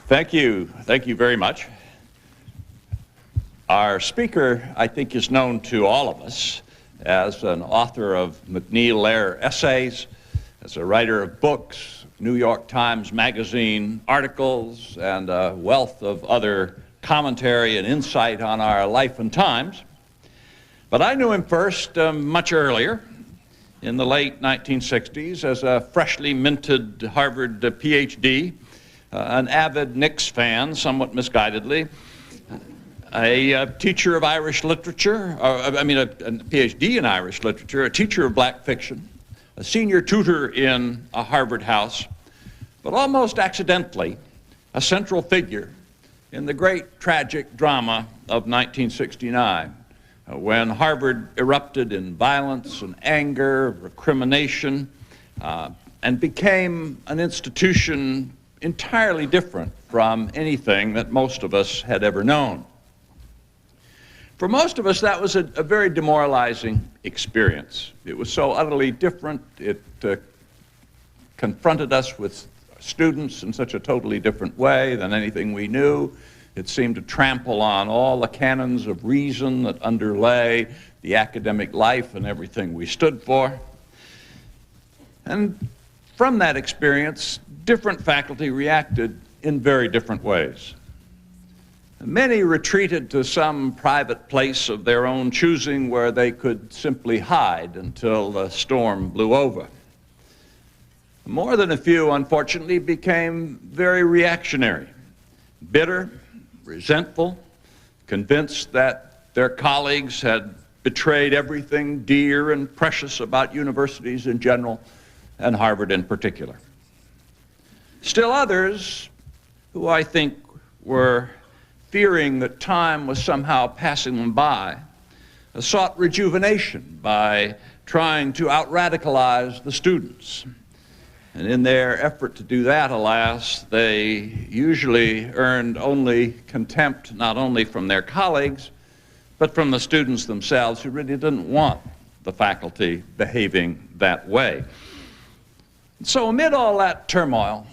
Thank you. Thank you very much. Our speaker, I think, is known to all of us as an author of McNeil-Lehrer essays, as a writer of books, New York Times Magazine articles, and a wealth of other commentary and insight on our life and times. But I knew him first much earlier, in the late 1960s, as a freshly minted Harvard PhD, an avid Knicks fan, somewhat misguidedly, a teacher of Irish literature, a PhD in Irish literature, a teacher of black fiction, a senior tutor in a Harvard house, but almost accidentally, a central figure in the great tragic drama of 1969, when Harvard erupted in violence and anger, recrimination, and became an institution entirely different from anything that most of us had ever known. For most of us, that was a very demoralizing experience. It was so utterly different. It confronted us with students in such a totally different way than anything we knew. It seemed to trample on all the canons of reason that underlay the academic life and everything we stood for. And from that experience, different faculty reacted in very different ways. Many retreated to some private place of their own choosing where they could simply hide until the storm blew over. More than a few, unfortunately, became very reactionary, bitter, resentful, convinced that their colleagues had betrayed everything dear and precious about universities in general and Harvard in particular. Still others, who I think were fearing that time was somehow passing them by, sought rejuvenation by trying to out-radicalize the students. And in their effort to do that, alas, they usually earned only contempt, not only from their colleagues, but from the students themselves, who really didn't want the faculty behaving that way. So amid all that turmoil,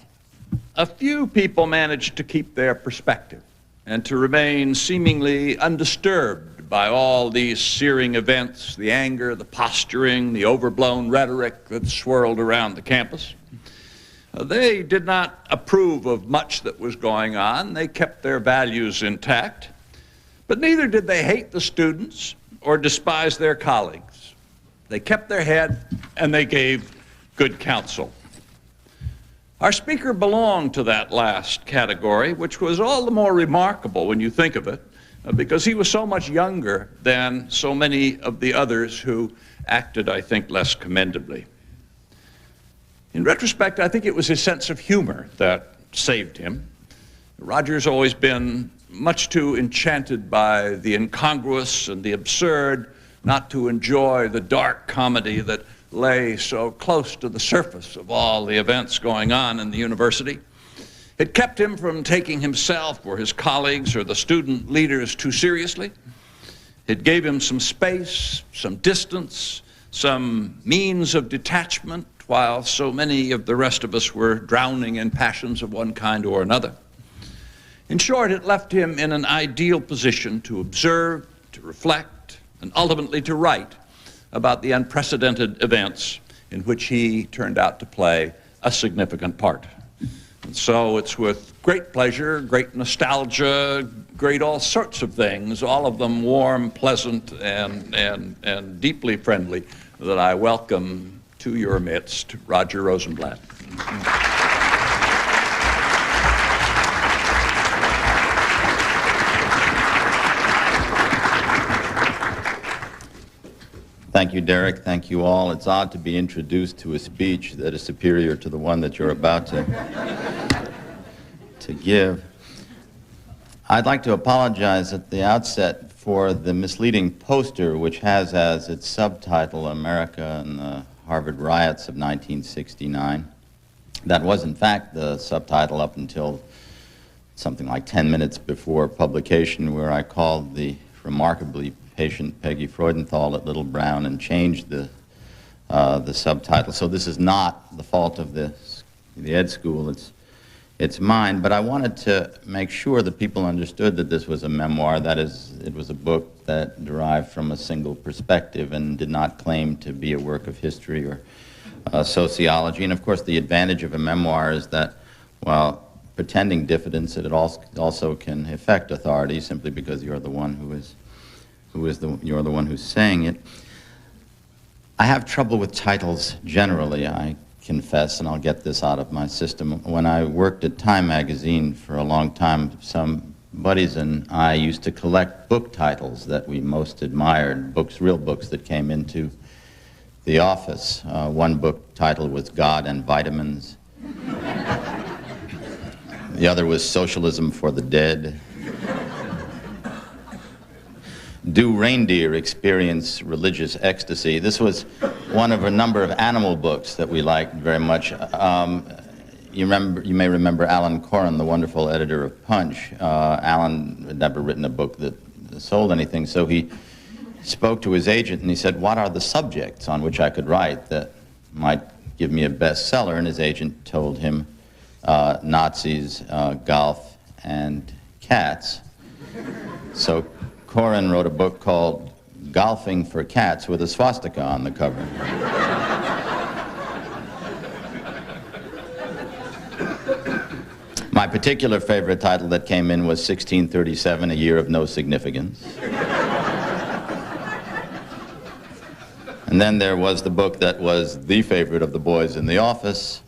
a few people managed to keep their perspective and to remain seemingly undisturbed by all these searing events, the anger, the posturing, the overblown rhetoric that swirled around the campus. They did not approve of much that was going on. They kept their values intact, but neither did they hate the students or despise their colleagues. They kept their head and they gave good counsel. Our speaker belonged to that last category, which was all the more remarkable when you think of it, because he was so much younger than so many of the others who acted, I think, less commendably. In retrospect, I think it was his sense of humor that saved him. Roger's always been much too enchanted by the incongruous and the absurd not to enjoy the dark comedy that lay so close to the surface of all the events going on in the university. It kept him from taking himself or his colleagues or the student leaders too seriously. It gave him some space, some distance, some means of detachment, while so many of the rest of us were drowning in passions of one kind or another. In short, it left him in an ideal position to observe, to reflect, and ultimately to write about the unprecedented events in which he turned out to play a significant part. And so it's with great pleasure, great nostalgia, great all sorts of things, all of them warm, pleasant, and deeply friendly, that I welcome to your midst Roger Rosenblatt. Thank you, Derek. Thank you all. It's odd to be introduced to a speech that is superior to the one that you're about to give. I'd like to apologize at the outset for the misleading poster, which has as its subtitle America and the Harvard Riots of 1969. That was, in fact, the subtitle up until something like 10 minutes before publication, where I called the remarkably patient Peggy Freudenthal at Little Brown and changed the the subtitle. So this is not the fault of the Ed School, it's mine, but I wanted to make sure that people understood that this was a memoir. That is, it was a book that derived from a single perspective and did not claim to be a work of history or sociology. And of course, the advantage of a memoir is that while pretending diffidence, it also can affect authority simply because you're the one you're the one who's saying it. I have trouble with titles generally, I confess, and I'll get this out of my system. When I worked at Time magazine for a long time, some buddies and I used to collect book titles that we most admired, books, real books that came into the office. One book title was God and Vitamins. The other was Socialism for the Dead. Do Reindeer Experience Religious Ecstasy? This was one of a number of animal books that we liked very much. You may remember Alan Coren, the wonderful editor of Punch. Alan had never written a book that sold anything, so he spoke to his agent and he said, what are the subjects on which I could write that might give me a bestseller? And his agent told him Nazis, golf, and cats. So Coren wrote a book called Golfing for Cats with a swastika on the cover. My particular favorite title that came in was 1637, A Year of No Significance. And then there was the book that was the favorite of the boys in the office,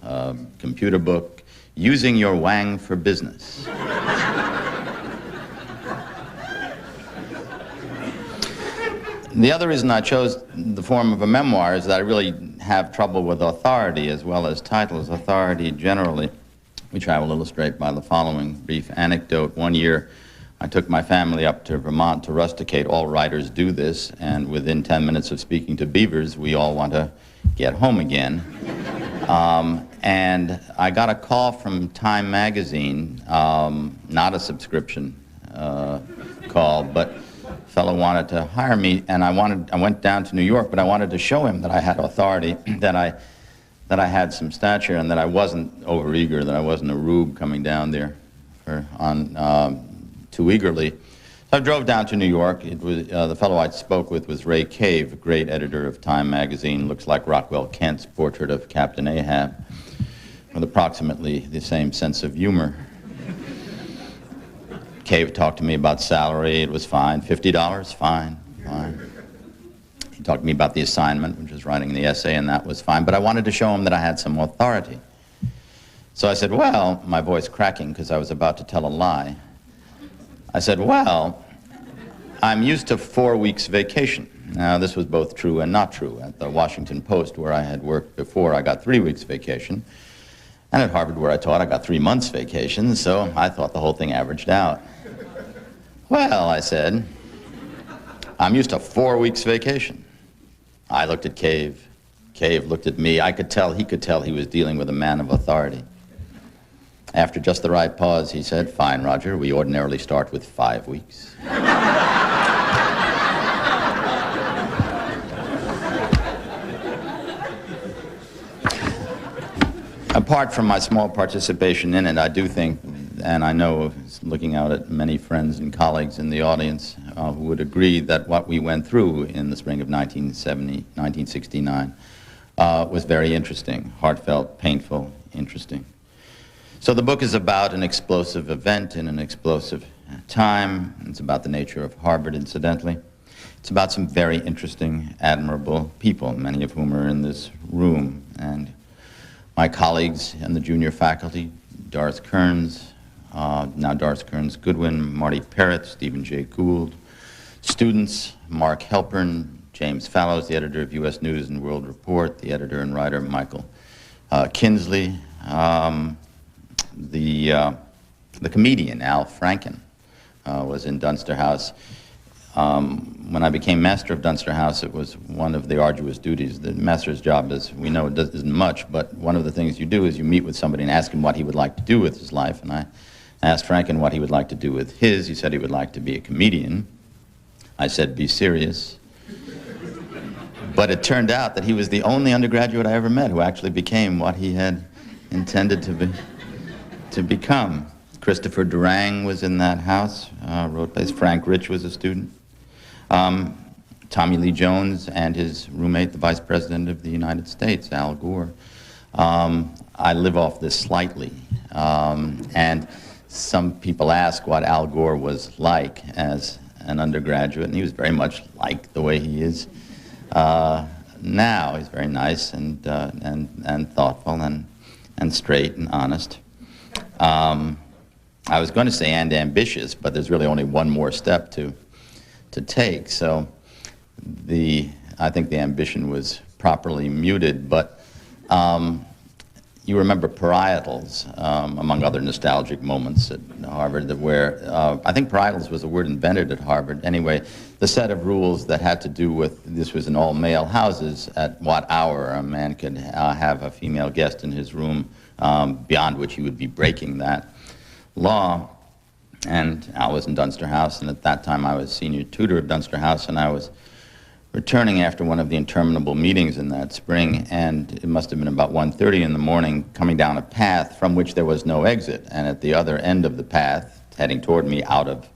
computer book, Using Your Wang for Business. The other reason I chose the form of a memoir is that I really have trouble with authority as well as titles, authority generally, which I will illustrate by the following brief anecdote. One year, I took my family up to Vermont to rusticate. All writers do this, and within 10 minutes of speaking to beavers, we all want to get home again. And I got a call from Time magazine, not a subscription call, but a fellow wanted to hire me, and I went down to New York, but I wanted to show him that I had authority, that I had some stature, and that I wasn't overeager, that I wasn't a rube coming down there too eagerly. So I drove down to New York. It was, the fellow I spoke with was Ray Cave, a great editor of Time magazine, looks like Rockwell Kent's portrait of Captain Ahab, with approximately the same sense of humor. Cave talked to me about salary. It was fine. $50? Fine, fine. He talked to me about the assignment, which was writing the essay, and that was fine. But I wanted to show him that I had some authority. So I said, well, my voice cracking because I was about to tell a lie. I said, well, I'm used to 4 weeks vacation. Now, this was both true and not true. At the Washington Post, where I had worked before, I got 3 weeks vacation. And at Harvard, where I taught, I got 3 months vacation, so I thought the whole thing averaged out. Well, I said, I'm used to 4 weeks vacation. I looked at Cave. Cave looked at me. I could tell, he could tell he was dealing with a man of authority. After just the right pause, he said, fine, Roger, we ordinarily start with 5 weeks. Apart from my small participation in it, I do think, and I know, looking out at many friends and colleagues in the audience who would agree that what we went through in the spring of 1969 was very interesting, heartfelt, painful, interesting. So the book is about an explosive event in an explosive time. It's about the nature of Harvard, incidentally. It's about some very interesting, admirable people, many of whom are in this room. And my colleagues in the junior faculty, Doris Kearns, now Doris Kearns Goodwin, Marty Parrott, Stephen J. Gould. Students, Mark Halpern, James Fallows, the editor of U.S. News and World Report, the editor and writer Michael Kinsley, the comedian Al Franken was in Dunster House. When I became master of Dunster House, it was one of the arduous duties. The master's job, as we know, isn't much, but one of the things you do is you meet with somebody and ask him what he would like to do with his life. And I asked Franken what he would like to do with his. He said he would like to be a comedian. I said, be serious. But it turned out that he was the only undergraduate I ever met who actually became what he had intended to become. Christopher Durang was in that house, wrote plays. Frank Rich was a student. Tommy Lee Jones and his roommate, the Vice President of the United States, Al Gore. I live off this slightly. And some people ask what Al Gore was like as an undergraduate, and he was very much like the way he is now. He's very nice and thoughtful and straight and honest. I was going to say and ambitious, but there's really only one more step to take. So I think the ambition was properly muted, but you remember parietals, among other nostalgic moments at Harvard, where I think parietals was a word invented at Harvard. Anyway, the set of rules that had to do with, this was in all male houses, at what hour a man could have a female guest in his room, beyond which he would be breaking that law. And Al was in Dunster House, and at that time I was senior tutor of Dunster House, and I was returning after one of the interminable meetings in that spring, and it must have been about 1:30 in the morning, coming down a path from which there was no exit. And at the other end of the path, heading toward me out of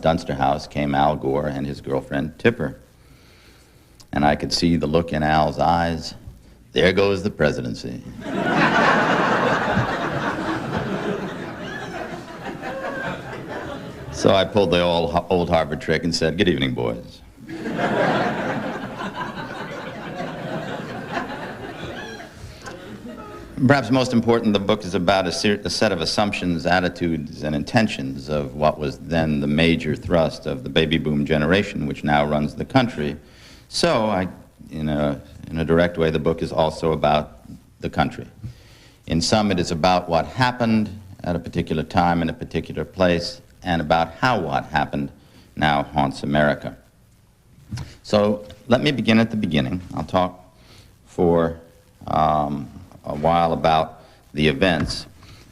Dunster House, came Al Gore and his girlfriend Tipper. And I could see the look in Al's eyes. There goes the presidency. So I pulled the old Harvard trick and said, "Good evening, boys." Perhaps most important, the book is about a set of assumptions, attitudes, and intentions of what was then the major thrust of the baby boom generation, which now runs the country. So, in a direct way, the book is also about the country. In sum, it is about what happened at a particular time in a particular place, and about how what happened now haunts America. So let me begin at the beginning. I'll talk for a while about the events,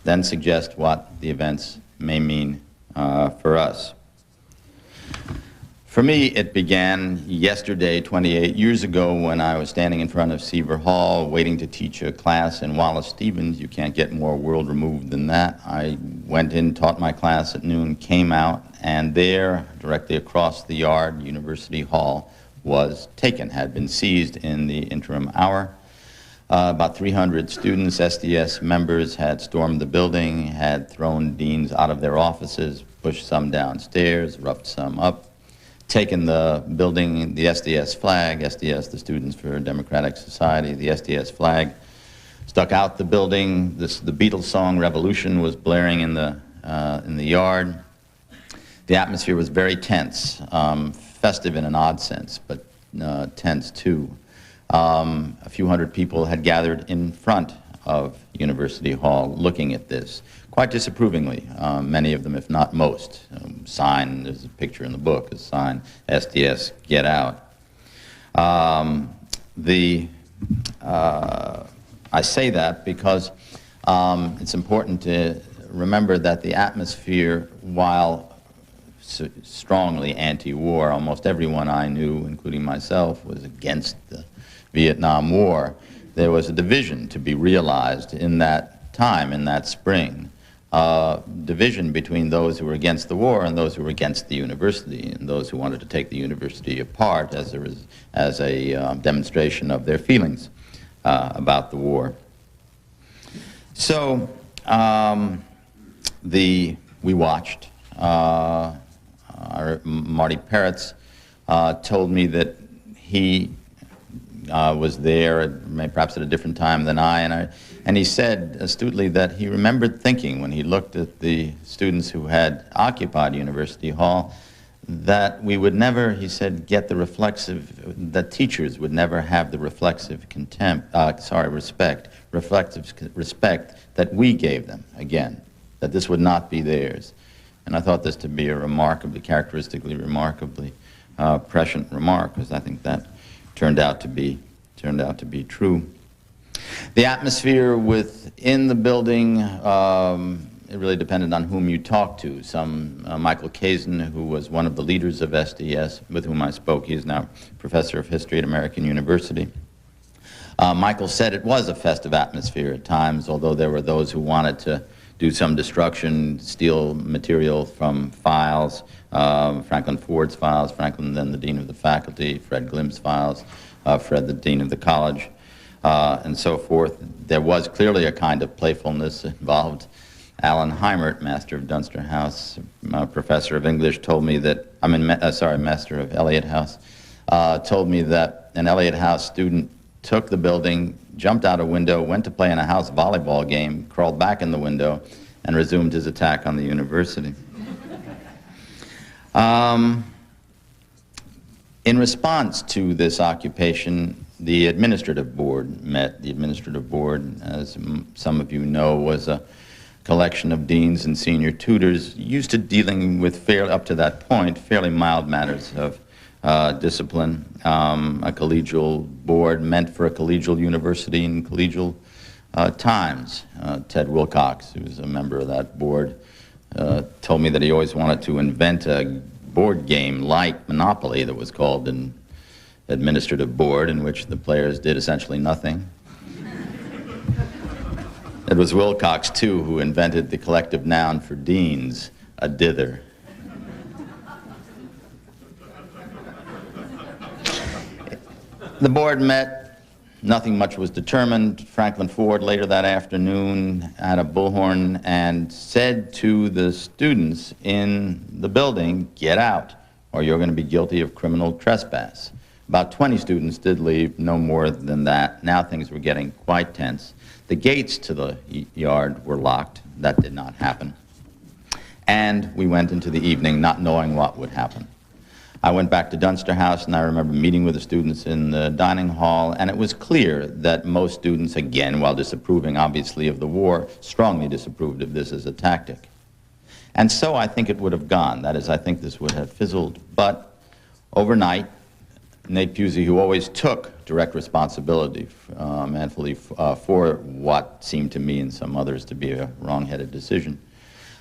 then suggest what the events may mean for us. For me, it began yesterday, 28 years ago, when I was standing in front of Seaver Hall waiting to teach a class in Wallace Stevens. You can't get more world removed than that. I went in, taught my class at noon, came out, and there, directly across the yard, University Hall was taken, had been seized in the interim hour. About 300 students, SDS members, had stormed the building, had thrown deans out of their offices, pushed some downstairs, roughed some up, taken the building, the SDS flag, SDS, the Students for Democratic Society, the SDS flag, stuck out the building. The Beatles song Revolution was blaring in the yard. The atmosphere was very tense, festive in an odd sense, but tense too. A few hundred people had gathered in front of University Hall looking at this, quite disapprovingly, many of them, if not most. Sign, there's a picture in the book, a sign, SDS, get out. I say that because it's important to remember that the atmosphere, while strongly anti-war, almost everyone I knew, including myself, was against the Vietnam War. There was a division to be realized in that time, in that spring. Division between those who were against the war and those who were against the university, and those who wanted to take the university apart as a demonstration of their feelings about the war. So we watched. Marty Peretz told me that he was there, perhaps at a different time than I, and he said astutely that he remembered thinking when he looked at the students who had occupied University Hall that we would never, he said, get the that teachers would never have the reflexive respect that we gave them, again, that this would not be theirs. And I thought this to be a characteristically remarkably prescient remark, because I think that turned out to be true. The atmosphere within the building it really depended on whom you talked to. Michael Kazin, who was one of the leaders of SDS, with whom I spoke, he is now professor of history at American University. Michael said it was a festive atmosphere at times, although there were those who wanted to do some destruction, steal material from files, Franklin Ford's files, Franklin then the dean of the faculty, Fred Glim's files, Fred the dean of the college, and so forth. There was clearly a kind of playfulness involved. Alan Heimert, master of Dunster House, professor of English, told me that, master of Eliot House, told me that an Eliot House student took the building, jumped out a window, went to play in a house volleyball game, crawled back in the window, and resumed his attack on the university. In response to this occupation, the administrative board met. The administrative board, as some of you know, was a collection of deans and senior tutors used to dealing with, up to that point, fairly mild matters of discipline. A collegial board meant for a collegial university in collegial times. Ted Wilcox, who was a member of that board, told me that he always wanted to invent a board game like Monopoly that was called an administrative board, in which the players did essentially nothing. It was Wilcox, too, who invented the collective noun for deans, a dither. The board met, nothing much was determined. Franklin Ford later that afternoon had a bullhorn and said to the students in the building, "Get out, or you're going to be guilty of criminal trespass." About 20 students did leave, no more than that. Now things were getting quite tense. The gates to the yard were locked. That did not happen. And we went into the evening not knowing what would happen. I went back to Dunster House, and I remember meeting with the students in the dining hall, and it was clear that most students, again, while disapproving, obviously, of the war, strongly disapproved of this as a tactic. And so I think it would have gone. That is, I think this would have fizzled. But overnight, Nate Pusey, who always took direct responsibility, manfully, for what seemed to me and some others to be a wrong-headed decision,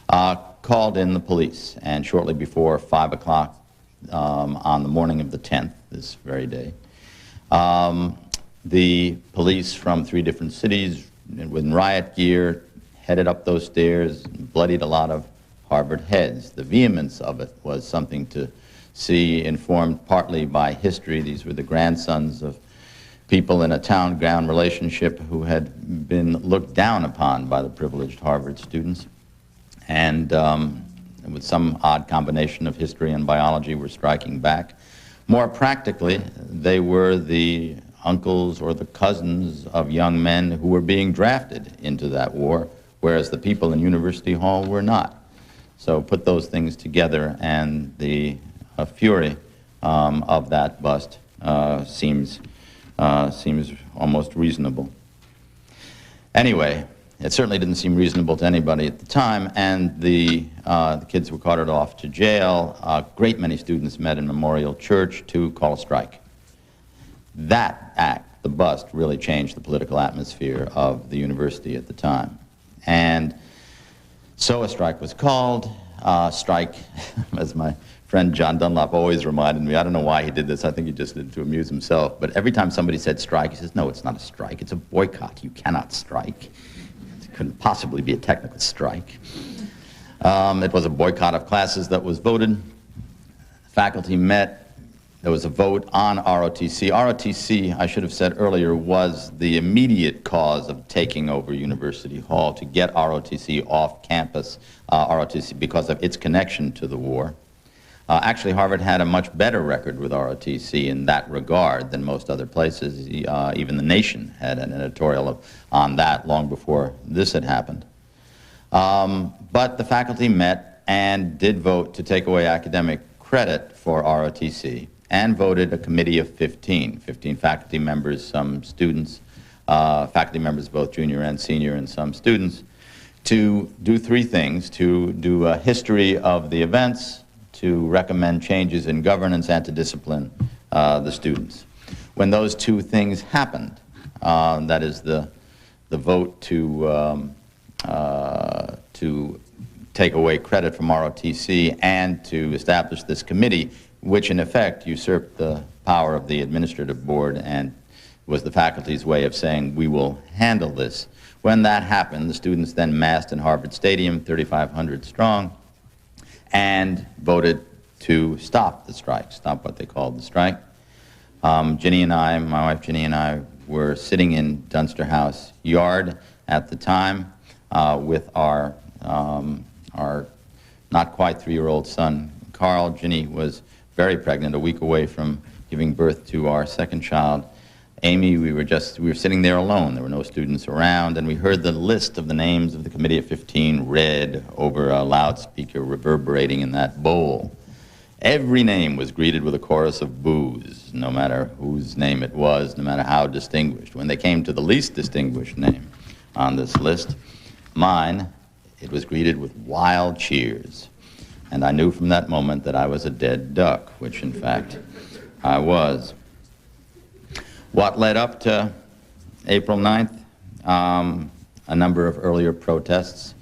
called in the police. And shortly before 5 o'clock on the morning of the 10th, this very day, the police from 3 different cities with riot gear headed up those stairs and bloodied a lot of Harvard heads. The vehemence of it was something to see, informed partly by history. These were the grandsons of people in a town-ground relationship who had been looked down upon by the privileged Harvard students. And with some odd combination of history and biology, were striking back. More practically, they were the uncles or the cousins of young men who were being drafted into that war, whereas the people in University Hall were not. So put those things together, and the fury of that bust seems almost reasonable. Anyway, it certainly didn't seem reasonable to anybody at the time, and the kids were carted off to jail. A great many students met in Memorial Church to call a strike. That act, the bust, really changed the political atmosphere of the university at the time. And so a strike was called. Strike, as my friend John Dunlop always reminded me, I don't know why he did this, I think he just did it to amuse himself, but every time somebody said strike, he says, "No, it's not a strike, it's a boycott. You cannot strike. It couldn't possibly be a technical strike." It was a boycott of classes that was voted. Faculty met. There was a vote on ROTC. ROTC, I should have said earlier, was the immediate cause of taking over University Hall to get ROTC off campus, ROTC because of its connection to the war. Actually, Harvard had a much better record with ROTC in that regard than most other places. Even The Nation had an editorial on that long before this had happened. But the faculty met and did vote to take away academic credit for ROTC, and voted a committee of 15 faculty members, some students, faculty members both junior and senior, and some students, to do 3 things: to do a history of the events, to recommend changes in governance, and to discipline the students. When those 2 things happened, that is the vote to to take away credit from ROTC and to establish this committee, which in effect usurped the power of the administrative board and was the faculty's way of saying, we will handle this. When that happened, the students then massed in Harvard Stadium, 3,500 strong, and voted to stop the strike, stop what they called the strike. Ginny and I, my wife Ginny and I, were sitting in Dunster House yard at the time with our not quite 3-year-old son, Carl. Ginny was very pregnant, a week away from giving birth to our second child. Amy, we were sitting there alone. There were no students around, and we heard the list of the names of the Committee of 15 read over a loudspeaker reverberating in that bowl. Every name was greeted with a chorus of boos, no matter whose name it was, no matter how distinguished. When they came to the least distinguished name on this list, mine, it was greeted with wild cheers. And I knew from that moment that I was a dead duck, which in fact I was. What led up to April 9th? A number of earlier protests.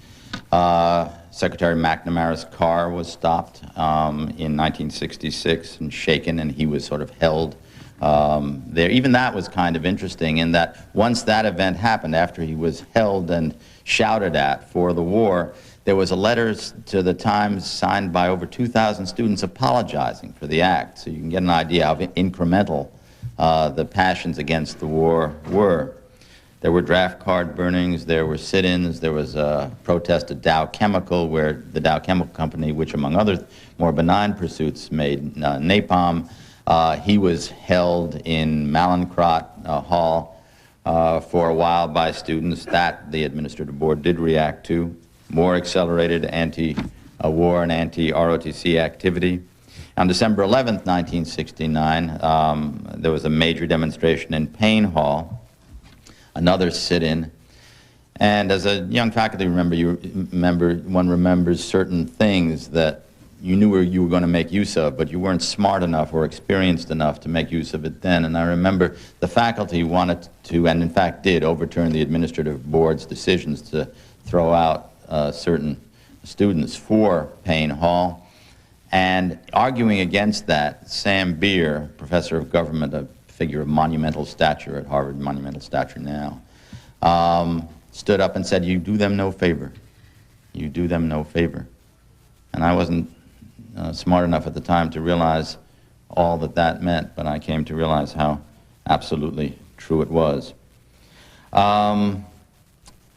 Secretary McNamara's car was stopped in 1966 and shaken, and he was sort of held there. Even that was kind of interesting in that once that event happened, after he was held and shouted at for the war, there was a letter to the Times signed by over 2,000 students apologizing for the act. So you can get an idea how incremental the passions against the war were. There were draft card burnings, there were sit-ins, there was a protest at Dow Chemical, where the Dow Chemical Company, which among other more benign pursuits made napalm, he was held in Mallinckrodt Hall for a while by students. That the administrative board did react to. More accelerated anti-war and anti-ROTC activity. On December 11th, 1969, there was a major demonstration in Payne Hall, another sit-in, and as a young faculty member, one remembers certain things that you knew you were going to make use of, but you weren't smart enough or experienced enough to make use of it then. And I remember the faculty wanted to, and in fact did, overturn the administrative board's decisions to throw out certain students for Payne Hall. And arguing against that, Sam Beer, professor of government, a figure of monumental stature at Harvard, monumental stature now, stood up and said, you do them no favor. You do them no favor. And I wasn't smart enough at the time to realize all that that meant, but I came to realize how absolutely true it was.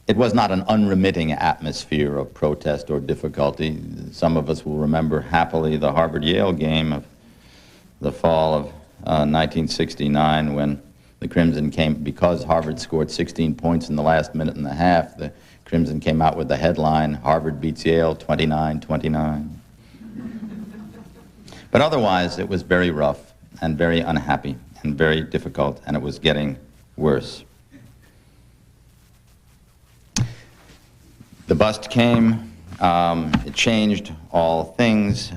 It was not an unremitting atmosphere of protest or difficulty. Some of us will remember happily the Harvard-Yale game of the fall of 1969 when the Crimson came, because Harvard scored 16 points in the last minute and a half, the Crimson came out with the headline, Harvard beats Yale 29-29. But otherwise, it was very rough and very unhappy and very difficult, and it was getting worse. The bust came, it changed all things,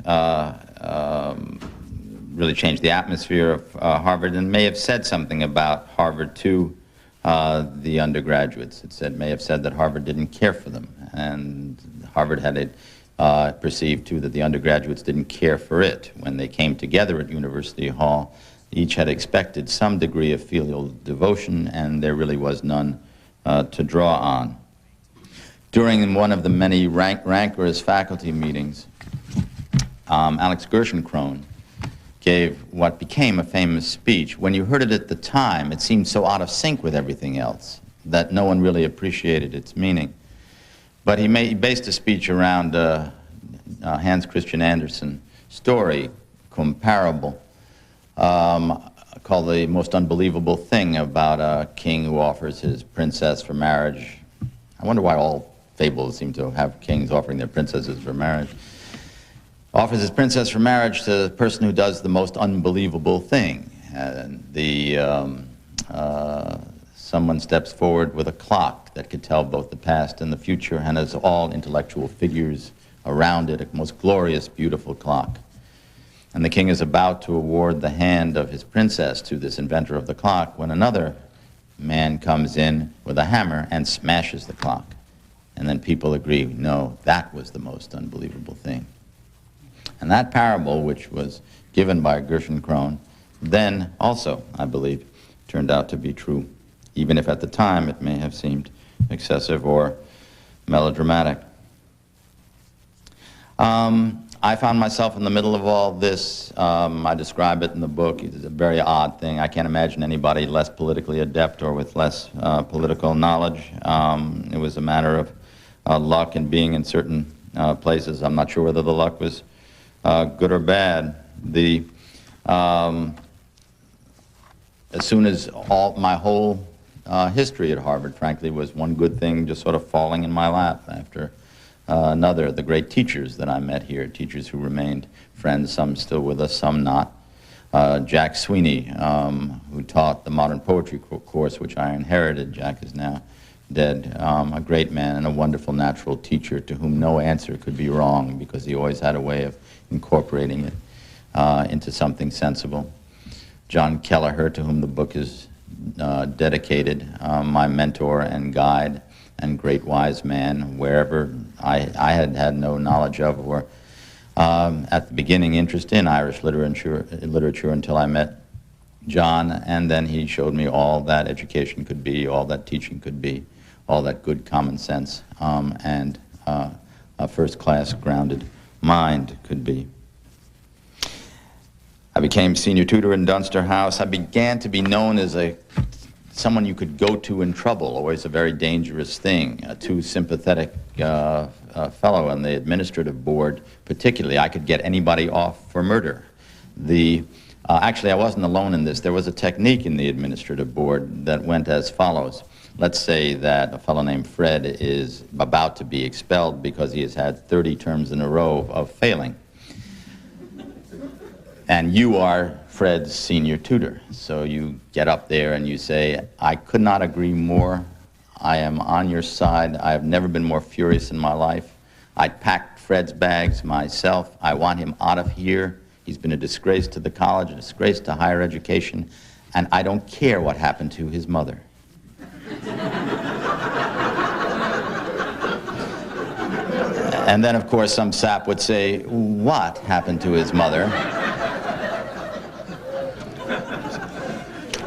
really changed the atmosphere of Harvard, and may have said something about Harvard to the undergraduates. It may have said that Harvard didn't care for them, and Harvard had it perceived too that the undergraduates didn't care for it. When they came together at University Hall, each had expected some degree of filial devotion, and there really was none to draw on. During one of the many rancorous faculty meetings, Alex Gerschenkron gave what became a famous speech. When you heard it at the time, it seemed so out of sync with everything else that no one really appreciated its meaning. But he based a speech around Hans Christian Andersen story, comparable, called The Most Unbelievable Thing, about a king who offers his princess for marriage. I wonder why all fables seem to have kings offering their princesses for marriage. Offers his princess for marriage to the person who does the most unbelievable thing. And someone steps forward with a clock that could tell both the past and the future, and has all intellectual figures around it, a most glorious, beautiful clock. And the king is about to award the hand of his princess to this inventor of the clock when another man comes in with a hammer and smashes the clock. And then people agree, no, that was the most unbelievable thing. And that parable, which was given by Gershon Krohn, then also, I believe, turned out to be true, even if at the time it may have seemed excessive or melodramatic. I found myself in the middle of all this. I describe it in the book. It's a very odd thing. I can't imagine anybody less politically adept or with less political knowledge. It was a matter of luck and being in certain places. I'm not sure whether the luck was good or bad. As soon as my whole history at Harvard, frankly, was one good thing just sort of falling in my lap after another. The great teachers that I met here, teachers who remained friends, some still with us, some not. Jack Sweeney, who taught the modern poetry course, which I inherited. Jack is now dead. A great man and a wonderful natural teacher to whom no answer could be wrong because he always had a way of incorporating it into something sensible. John Kelleher, to whom the book is dedicated, my mentor and guide and great wise man, wherever I had no knowledge of or at the beginning interest in Irish literature until I met John, and then he showed me all that education could be, all that teaching could be, all that good common sense and a first-class grounded mind could be. I became senior tutor in Dunster House. I began to be known as someone you could go to in trouble, always a very dangerous thing, a too sympathetic fellow on the administrative board. Particularly, I could get anybody off for murder. Actually, I wasn't alone in this. There was a technique in the administrative board that went as follows. Let's say that a fellow named Fred is about to be expelled because he has had 30 terms in a row of failing. And you are Fred's senior tutor. So you get up there and you say, I could not agree more. I am on your side. I have never been more furious in my life. I packed Fred's bags myself. I want him out of here. He's been a disgrace to the college, a disgrace to higher education, and I don't care what happened to his mother. And then, of course, some sap would say, what happened to his mother?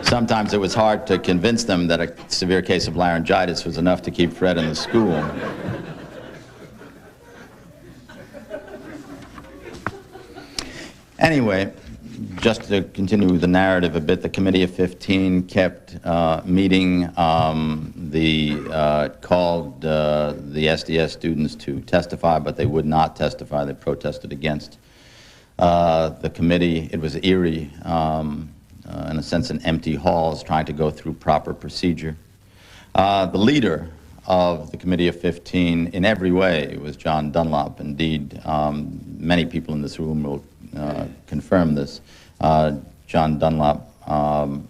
Sometimes it was hard to convince them that a severe case of laryngitis was enough to keep Fred in the school. Anyway, just to continue the narrative a bit, the Committee of 15 kept meeting. Called the SDS students to testify, but they would not testify. They protested against the committee. It was eerie. In a sense, in empty halls, trying to go through proper procedure. The leader of the Committee of 15, in every way, was John Dunlop. Indeed, many people in this room will confirm this. John Dunlop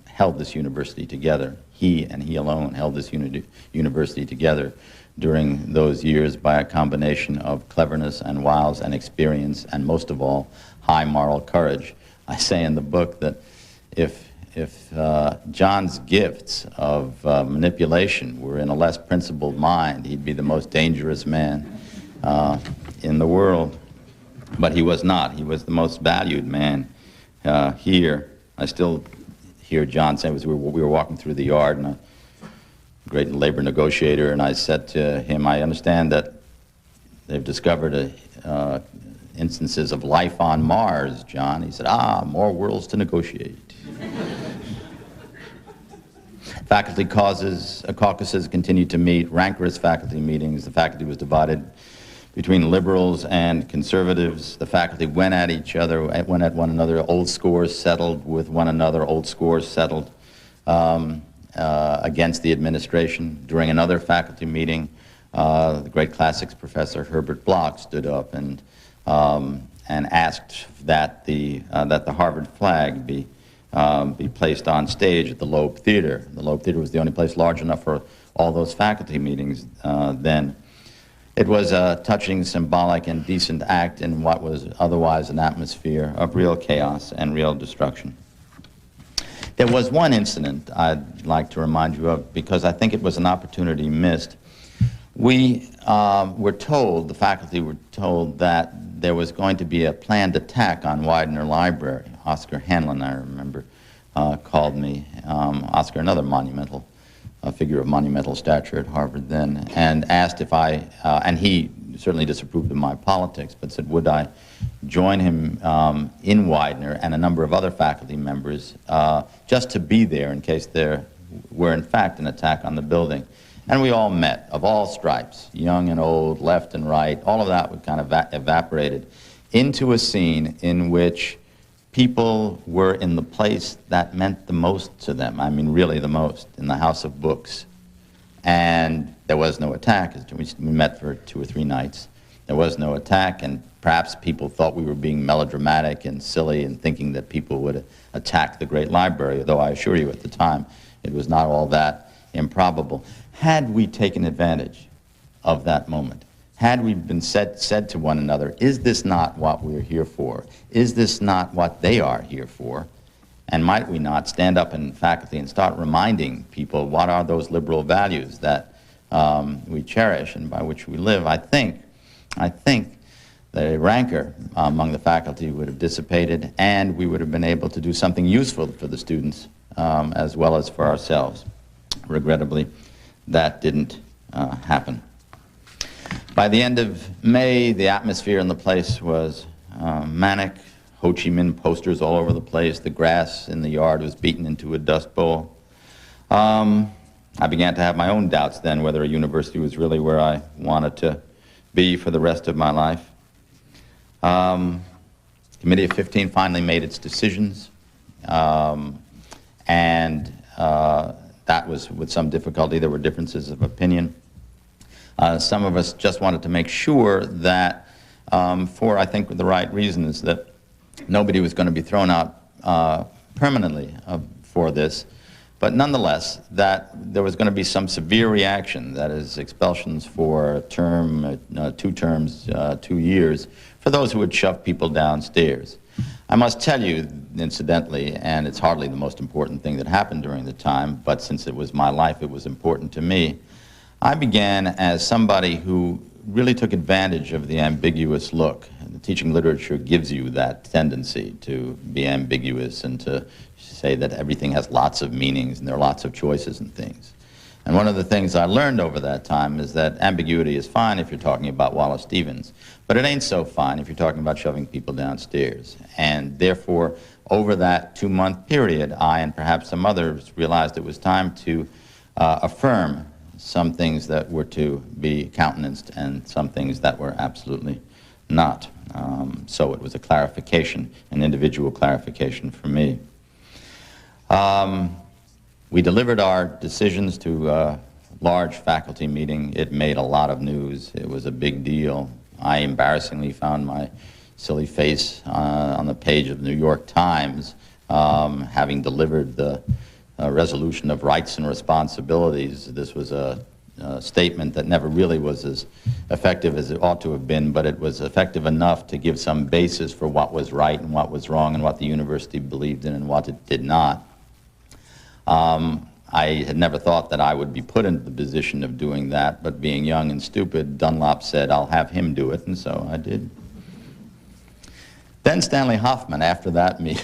held this university together. He and he alone held this university together during those years by a combination of cleverness and wiles and experience, and most of all, high moral courage. I say in the book that if John's gifts of manipulation were in a less principled mind, he'd be the most dangerous man in the world. But he was not. He was the most valued man here. I still hear John say, we were walking through the yard, and a great labor negotiator, and I said to him, I understand that they've discovered instances of life on Mars, John. He said, more worlds to negotiate. Faculty caucuses continued to meet, rancorous faculty meetings. The faculty was divided between liberals and conservatives. The faculty went at each other, went at one another. Old scores settled with one another. Old scores settled against the administration. During another faculty meeting, the great classics professor Herbert Bloch stood up and asked that the Harvard flag be placed on stage at the Loeb Theater. The Loeb Theater was the only place large enough for all those faculty meetings then. It was a touching, symbolic, and decent act in what was otherwise an atmosphere of real chaos and real destruction. There was one incident I'd like to remind you of, because I think it was an opportunity missed. We were told, the faculty were told, that there was going to be a planned attack on Widener Library. Oscar Hanlon, I remember, called me. Oscar, another monumental figure of monumental stature at Harvard then, and asked if and he certainly disapproved of my politics, but said, would I join him in Widener and a number of other faculty members just to be there in case there were in fact an attack on the building. And we all met, of all stripes, young and old, left and right, all of that would kind of evaporated into a scene in which people were in the place that meant the most to them. I mean, really the most, in the House of Books. And there was no attack. We met for 2 or 3 nights. There was no attack, and perhaps people thought we were being melodramatic and silly and thinking that people would attack the great library, though I assure you at the time it was not all that improbable. Had we taken advantage of that moment, had we been said to one another, is this not what we're here for? Is this not what they are here for? And might we not stand up in faculty and start reminding people what are those liberal values that we cherish and by which we live? I think the rancor among the faculty would have dissipated, and we would have been able to do something useful for the students as well as for ourselves. Regrettably, that didn't happen. By the end of May, the atmosphere in the place was manic. Ho Chi Minh posters all over the place. The grass in the yard was beaten into a dust bowl. I began to have my own doubts then whether a university was really where I wanted to be for the rest of my life. Committee of 15 finally made its decisions, and that was with some difficulty. There were differences of opinion. Some of us just wanted to make sure that, for I think the right reasons, that nobody was going to be thrown out permanently for this, but nonetheless that there was going to be some severe reaction, that is expulsions for a term, 2 terms, 2 years, for those who would shove people downstairs. I must tell you, incidentally, and it's hardly the most important thing that happened during the time, but since it was my life, it was important to me. I began as somebody who really took advantage of the ambiguous look. The teaching literature gives you that tendency to be ambiguous and to say that everything has lots of meanings and there are lots of choices and things. And one of the things I learned over that time is that ambiguity is fine if you're talking about Wallace Stevens, but it ain't so fine if you're talking about shoving people downstairs. And therefore, over that 2-month period, I and perhaps some others realized it was time to affirm some things that were to be countenanced and some things that were absolutely not. So it was a clarification, an individual clarification for me. We delivered our decisions to a large faculty meeting. It made a lot of news. It was a big deal. I embarrassingly found my silly face on the page of the New York Times, having delivered the resolution of rights and responsibilities. This was a statement that never really was as effective as it ought to have been, but it was effective enough to give some basis for what was right and what was wrong and what the university believed in and what it did not. I had never thought that I would be put into the position of doing that, but being young and stupid, Dunlop said, I'll have him do it, and so I did. Then Stanley Hoffman, after that meeting,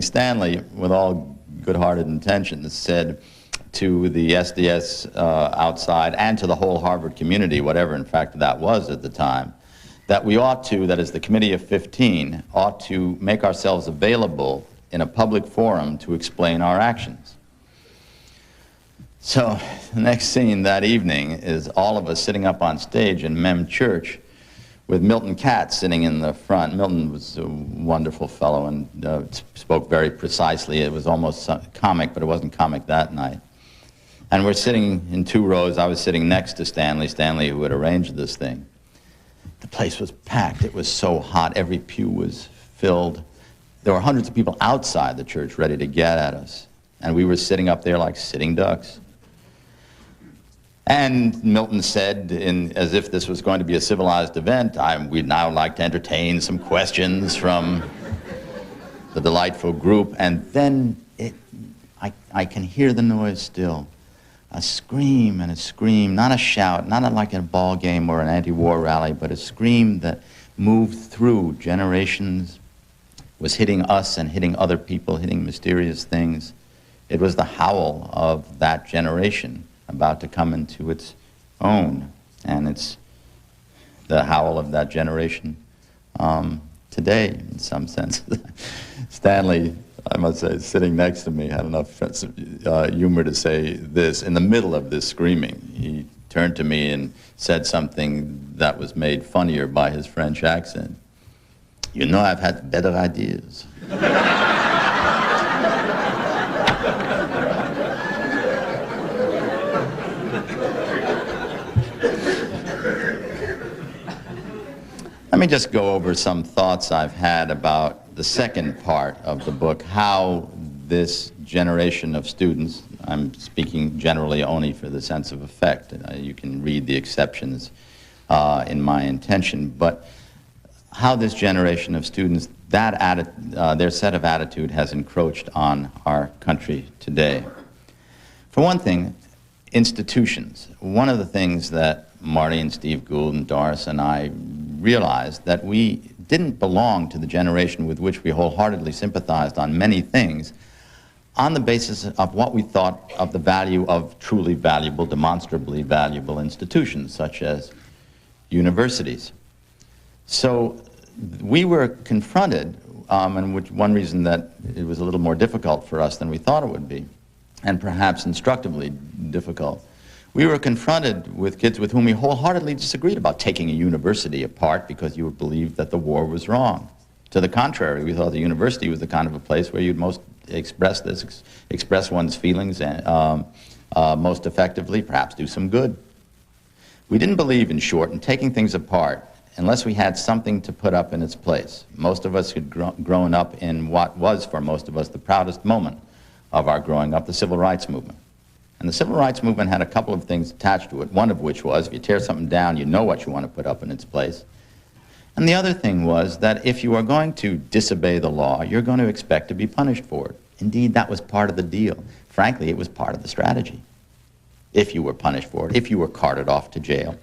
Stanley, with all good-hearted intentions, said to the SDS outside and to the whole Harvard community, whatever in fact that was at the time, that we ought to, that is the Committee of 15, ought to make ourselves available in a public forum to explain our actions. So the next scene that evening is all of us sitting up on stage in Mem Church with Milton Katz sitting in the front. Milton was a wonderful fellow and spoke very precisely. It was almost comic, but it wasn't comic that night. And we're sitting in 2 rows. I was sitting next to Stanley, who had arranged this thing. The place was packed. It was so hot. Every pew was filled. There were hundreds of people outside the church ready to get at us. And we were sitting up there like sitting ducks. And Milton said, as if this was going to be a civilized event, we'd now like to entertain some questions from the delightful group. And then I can hear the noise still. a scream and a scream, not a shout, not like a ball game or an anti-war rally, but a scream that moved through generations, was hitting us and hitting other people, hitting mysterious things. It was the howl of that generation about to come into its own, and it's the howl of that generation today, in some sense. Stanley, I must say, sitting next to me, had enough humor to say this. In the middle of this screaming, he turned to me and said something that was made funnier by his French accent. "You know, I've had better ideas." Let me just go over some thoughts I've had about the second part of the book, how this generation of students, I'm speaking generally only for the sense of effect, you can read the exceptions in my intention, but how this generation of students, their set of attitude has encroached on our country today. For one thing, institutions. One of the things that Marty and Steve Gould and Doris and I realized that we didn't belong to the generation with which we wholeheartedly sympathized on many things on the basis of what we thought of the value of truly valuable, demonstrably valuable institutions, such as universities. So we were confronted, and one reason that it was a little more difficult for us than we thought it would be, and perhaps instructively difficult, we were confronted with kids with whom we wholeheartedly disagreed about taking a university apart because you believed that the war was wrong. To the contrary, we thought the university was the kind of a place where you'd most express one's feelings most effectively, perhaps do some good. We didn't believe, in short, in taking things apart unless we had something to put up in its place. Most of us had grown up in what was, for most of us, the proudest moment of our growing up, the Civil Rights Movement. And the Civil Rights Movement had a couple of things attached to it, one of which was, if you tear something down, you know what you want to put up in its place. And the other thing was that if you are going to disobey the law, you're going to expect to be punished for it. Indeed, that was part of the deal. Frankly, it was part of the strategy. If you were punished for it, if you were carted off to jail,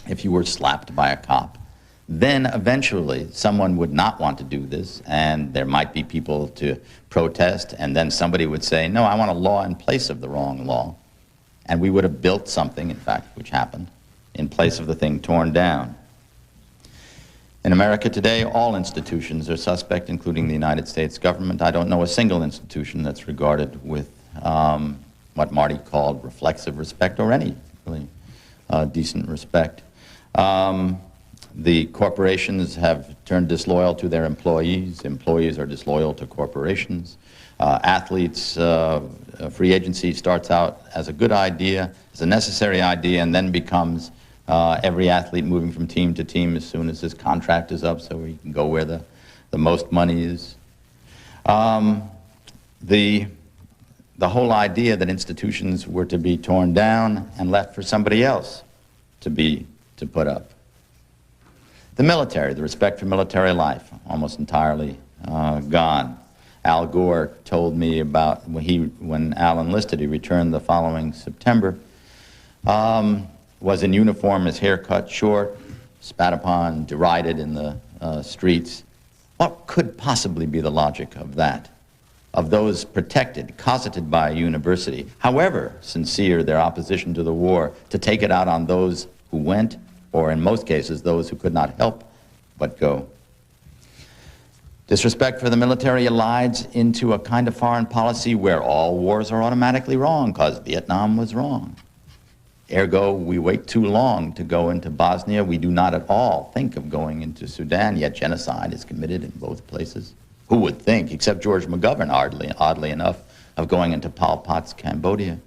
if you were slapped by a cop, then eventually someone would not want to do this, and there might be people to protest, and then somebody would say, no, I want a law in place of the wrong law. And we would have built something, in fact, which happened, in place of the thing torn down. In America today, all institutions are suspect, including the United States government. I don't know a single institution that's regarded with what Marty called reflexive respect, or any really decent respect. The corporations have turned disloyal to their employees. Employees are disloyal to corporations. Athletes, free agency starts out as a good idea, as a necessary idea, and then becomes every athlete moving from team to team as soon as his contract is up so he can go where the most money is. The whole idea that institutions were to be torn down and left for somebody else to put up. The military, the respect for military life, almost entirely gone. Al Gore told me about when Al enlisted, he returned the following September, was in uniform, his hair cut short, spat upon, derided in the streets. What could possibly be the logic of that? Of those protected, cosseted by a university, however sincere their opposition to the war, to take it out on those who went, or in most cases, those who could not help but go. Disrespect for the military elides into a kind of foreign policy where all wars are automatically wrong, because Vietnam was wrong. Ergo, we wait too long to go into Bosnia. We do not at all think of going into Sudan, yet genocide is committed in both places. Who would think, except George McGovern, oddly enough, of going into Pol Pot's Cambodia?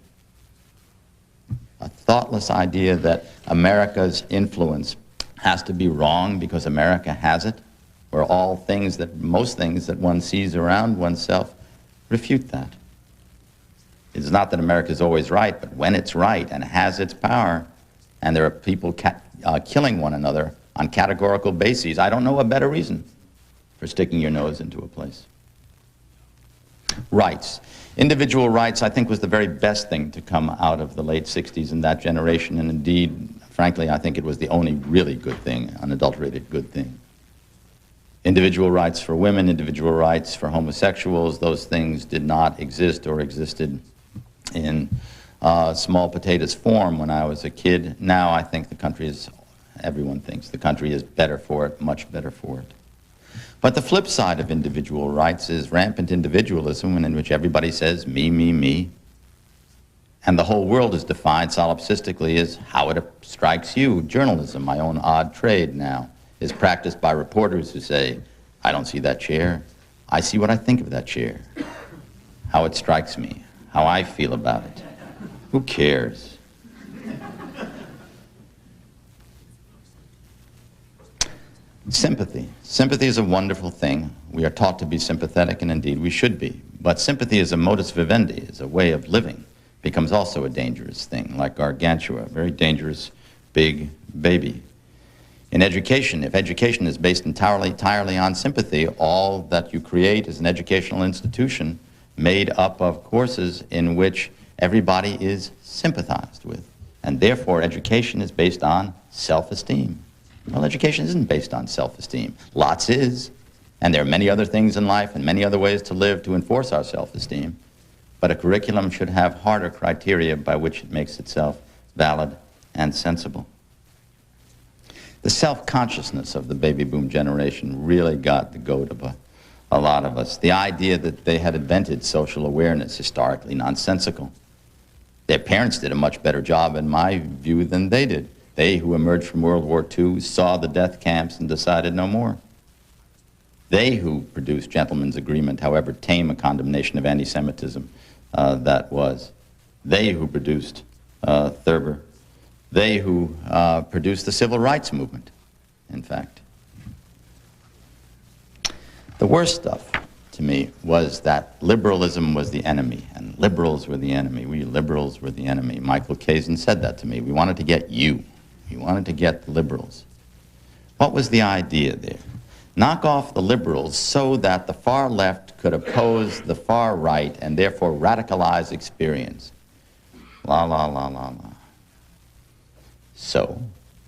A thoughtless idea that America's influence has to be wrong because America has it, where most things that one sees around oneself refute that. It's not that America is always right, but when it's right and has its power, and there are people killing one another on categorical bases, I don't know a better reason for sticking your nose into a place. Rights. Individual rights, I think, was the very best thing to come out of the late 60s and that generation, and indeed, frankly, I think it was the only really good thing, unadulterated good thing. Individual rights for women, individual rights for homosexuals, those things did not exist or existed in small potatoes form when I was a kid. Now I think the country is, everyone thinks the country is better for it, much better for it. But the flip side of individual rights is rampant individualism, in which everybody says, me, me, me. And the whole world is defined solipsistically as how it strikes you. Journalism, my own odd trade now, is practiced by reporters who say, I don't see that chair. I see what I think of that chair, how it strikes me, how I feel about it. Who cares? Sympathy. Sympathy is a wonderful thing. We are taught to be sympathetic, and indeed we should be. But sympathy as a modus vivendi, is a way of living, becomes also a dangerous thing, like gargantua, a very dangerous big baby. In education, if education is based entirely on sympathy, all that you create is an educational institution made up of courses in which everybody is sympathized with. And therefore, education is based on self-esteem. Well, education isn't based on self-esteem. Lots is, and there are many other things in life and many other ways to live to enforce our self-esteem. But a curriculum should have harder criteria by which it makes itself valid and sensible. The self-consciousness of the baby boom generation really got the goat of a lot of us. The idea that they had invented social awareness, historically nonsensical. Their parents did a much better job, in my view, than they did. They who emerged from World War II saw the death camps and decided no more. They who produced Gentleman's Agreement, however tame a condemnation of anti-Semitism that was. They who produced Thurber. They who produced the Civil Rights Movement, in fact. The worst stuff, to me, was that liberalism was the enemy, and liberals were the enemy. We liberals were the enemy. Michael Kazin said that to me. We wanted to get you. We wanted to get the liberals. What was the idea there? Knock off the liberals so that the far left could oppose the far right and therefore radicalize experience. La, la, la, la, la. So,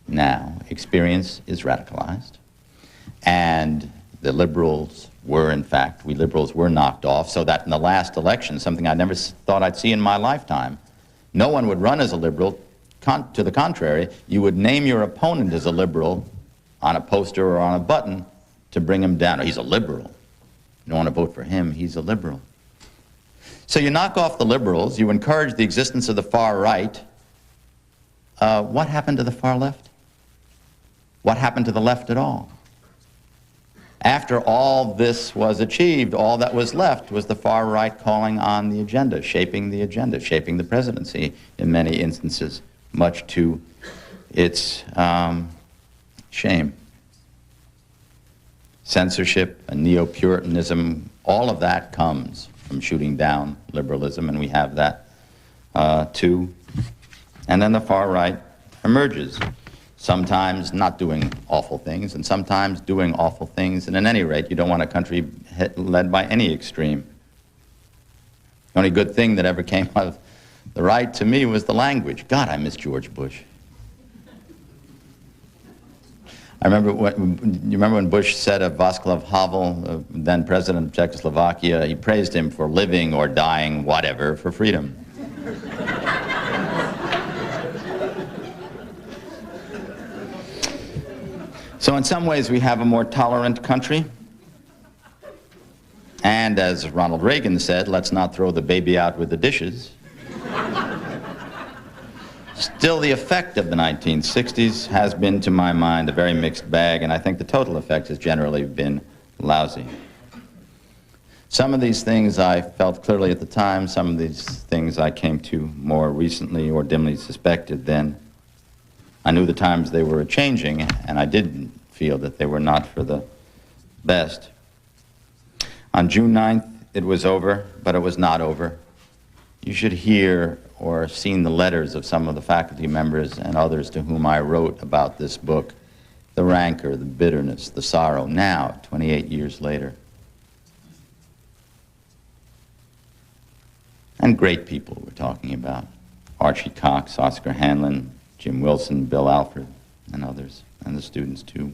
now, experience is radicalized, and the liberals were, in fact, we liberals were knocked off, so that in the last election, something I never thought I'd see in my lifetime, no one would run as a liberal. To the contrary, you would name your opponent as a liberal on a poster or on a button to bring him down. Oh, he's a liberal. You don't want to vote for him, he's a liberal. So you knock off the liberals, you encourage the existence of the far right. What happened to the far left? What happened to the left at all? After all this was achieved, all that was left was the far right calling on the agenda, shaping the presidency in many instances, much to its shame. Censorship and neo-Puritanism, all of that comes from shooting down liberalism, and we have that too. And then the far right emerges, sometimes not doing awful things, and sometimes doing awful things, and at any rate, you don't want a country led by any extreme. The only good thing that ever came out of the right, to me, was the language. God, I miss George Bush. I remember you remember when Bush said of Václav Havel, then president of Czechoslovakia, he praised him for living or dying, whatever, for freedom. So in some ways we have a more tolerant country. And as Ronald Reagan said, let's not throw the baby out with the dishes. Still, the effect of the 1960s has been, to my mind, a very mixed bag, and I think the total effect has generally been lousy. Some of these things I felt clearly at the time, some of these things I came to more recently or dimly suspected then. I knew the times they were changing, and I did feel that they were not for the best. On June 9th, it was over, but it was not over. You should hear or seen the letters of some of the faculty members and others to whom I wrote about this book, the rancor, the bitterness, the sorrow, now, 28 years later. And great people we're talking about. Archie Cox, Oscar Hanlon, Jim Wilson, Bill Alford, and others, and the students too.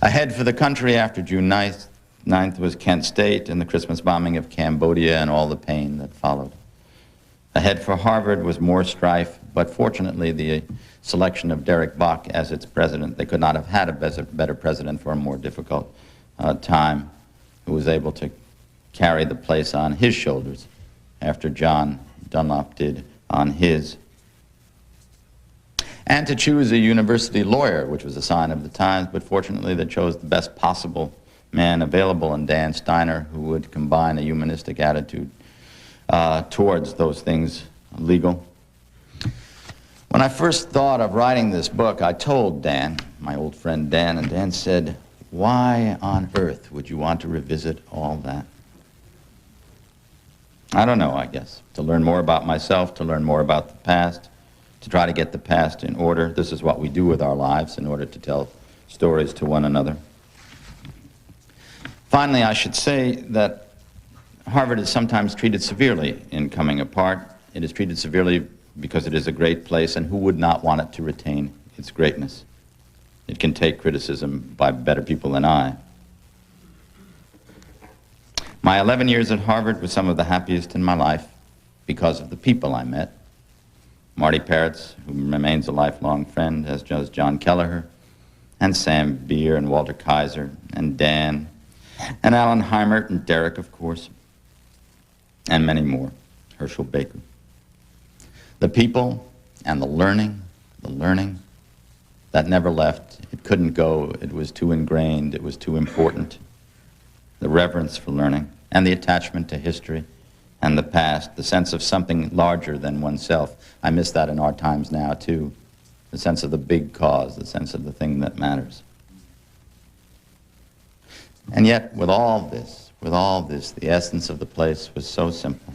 Ahead for the country after June 9th was Kent State and the Christmas bombing of Cambodia and all the pain that followed. Ahead for Harvard was more strife, but fortunately the selection of Derek Bok as its president, they could not have had a better president for a more difficult time, who was able to carry the place on his shoulders after John Dunlop did on his. And to choose a university lawyer, which was a sign of the times, but fortunately they chose the best possible man available in Dan Steiner, who would combine a humanistic attitude towards those things legal. When I first thought of writing this book, I told Dan, my old friend Dan, and Dan said, "Why on earth would you want to revisit all that?" I don't know, I guess. To learn more about myself, to learn more about the past, to try to get the past in order. This is what we do with our lives in order to tell stories to one another. Finally, I should say that Harvard is sometimes treated severely in coming apart. It is treated severely because it is a great place, and who would not want it to retain its greatness? It can take criticism by better people than I. My 11 years at Harvard were some of the happiest in my life because of the people I met. Marty Peretz, who remains a lifelong friend, as does John Kelleher, and Sam Beer, and Walter Kaiser, and Dan, and Alan Heimert, and Derek, of course, and many more, Herschel Baker. The people and the learning that never left. It couldn't go. It was too ingrained. It was too important. The reverence for learning and the attachment to history and the past, the sense of something larger than oneself. I miss that in our times now, too. The sense of the big cause, the sense of the thing that matters. And yet, with all this, the essence of the place was so simple.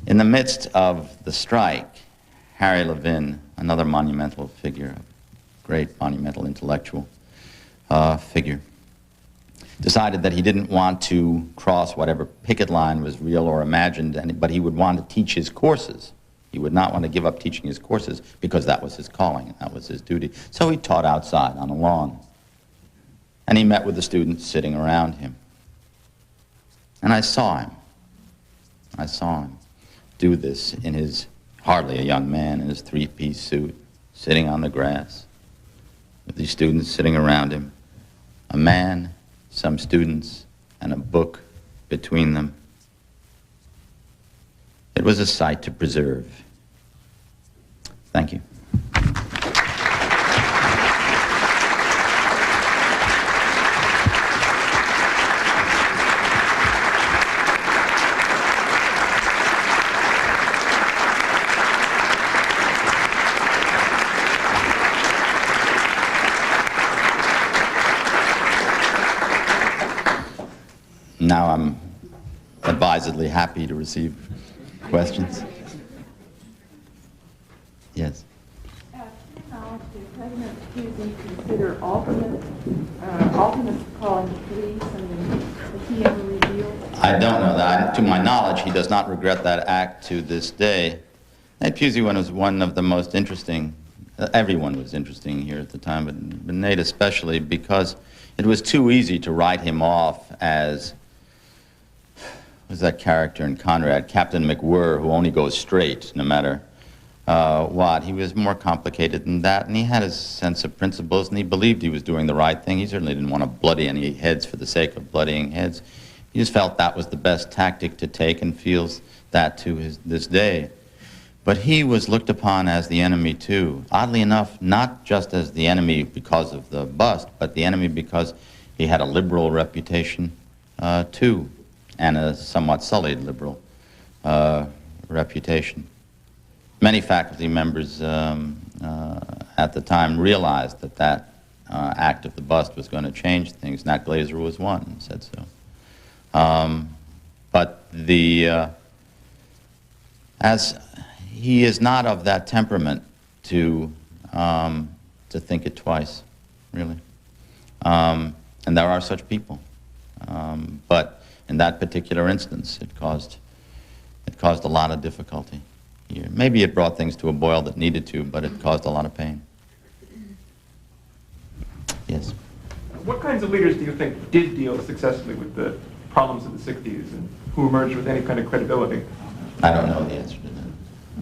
In the midst of the strike, Harry Levin, another monumental figure, a great monumental intellectual figure, decided that he didn't want to cross whatever picket line was real or imagined, but he would want to teach his courses. He would not want to give up teaching his courses because that was his calling and that was his duty. So he taught outside on a lawn. And he met with the students sitting around him. And I saw him do this in his, hardly a young man, in his three-piece suit, sitting on the grass, with these students sitting around him. A man, some students, and a book between them. It was a sight to preserve. Thank you. Now I'm advisedly happy to receive questions. Yes. President Pusey consider alternates calling the police and the he ever revealed? I don't know that. To my knowledge, he does not regret that act to this day. Nate Pusey was one of the most interesting, everyone was interesting here at the time, but Nate especially, because it was too easy to write him off as, was that character in Conrad, Captain McWhirr, who only goes straight no matter what. He was more complicated than that, and he had his sense of principles, and he believed he was doing the right thing. He certainly didn't want to bloody any heads for the sake of bloodying heads. He just felt that was the best tactic to take and feels that to this day. But he was looked upon as the enemy too. Oddly enough, not just as the enemy because of the bust, but the enemy because he had a liberal reputation too, and a somewhat sullied liberal reputation. Many faculty members at the time realized that that act of the bust was going to change things. Nat Glazer was one and said so. But as he is not of that temperament to think it twice, really. And there are such people. But in that particular instance, it caused a lot of difficulty here. Maybe it brought things to a boil that needed to, but it caused a lot of pain. Yes? What kinds of leaders do you think did deal successfully with the problems of the 60s and who emerged with any kind of credibility? I don't know the answer to that.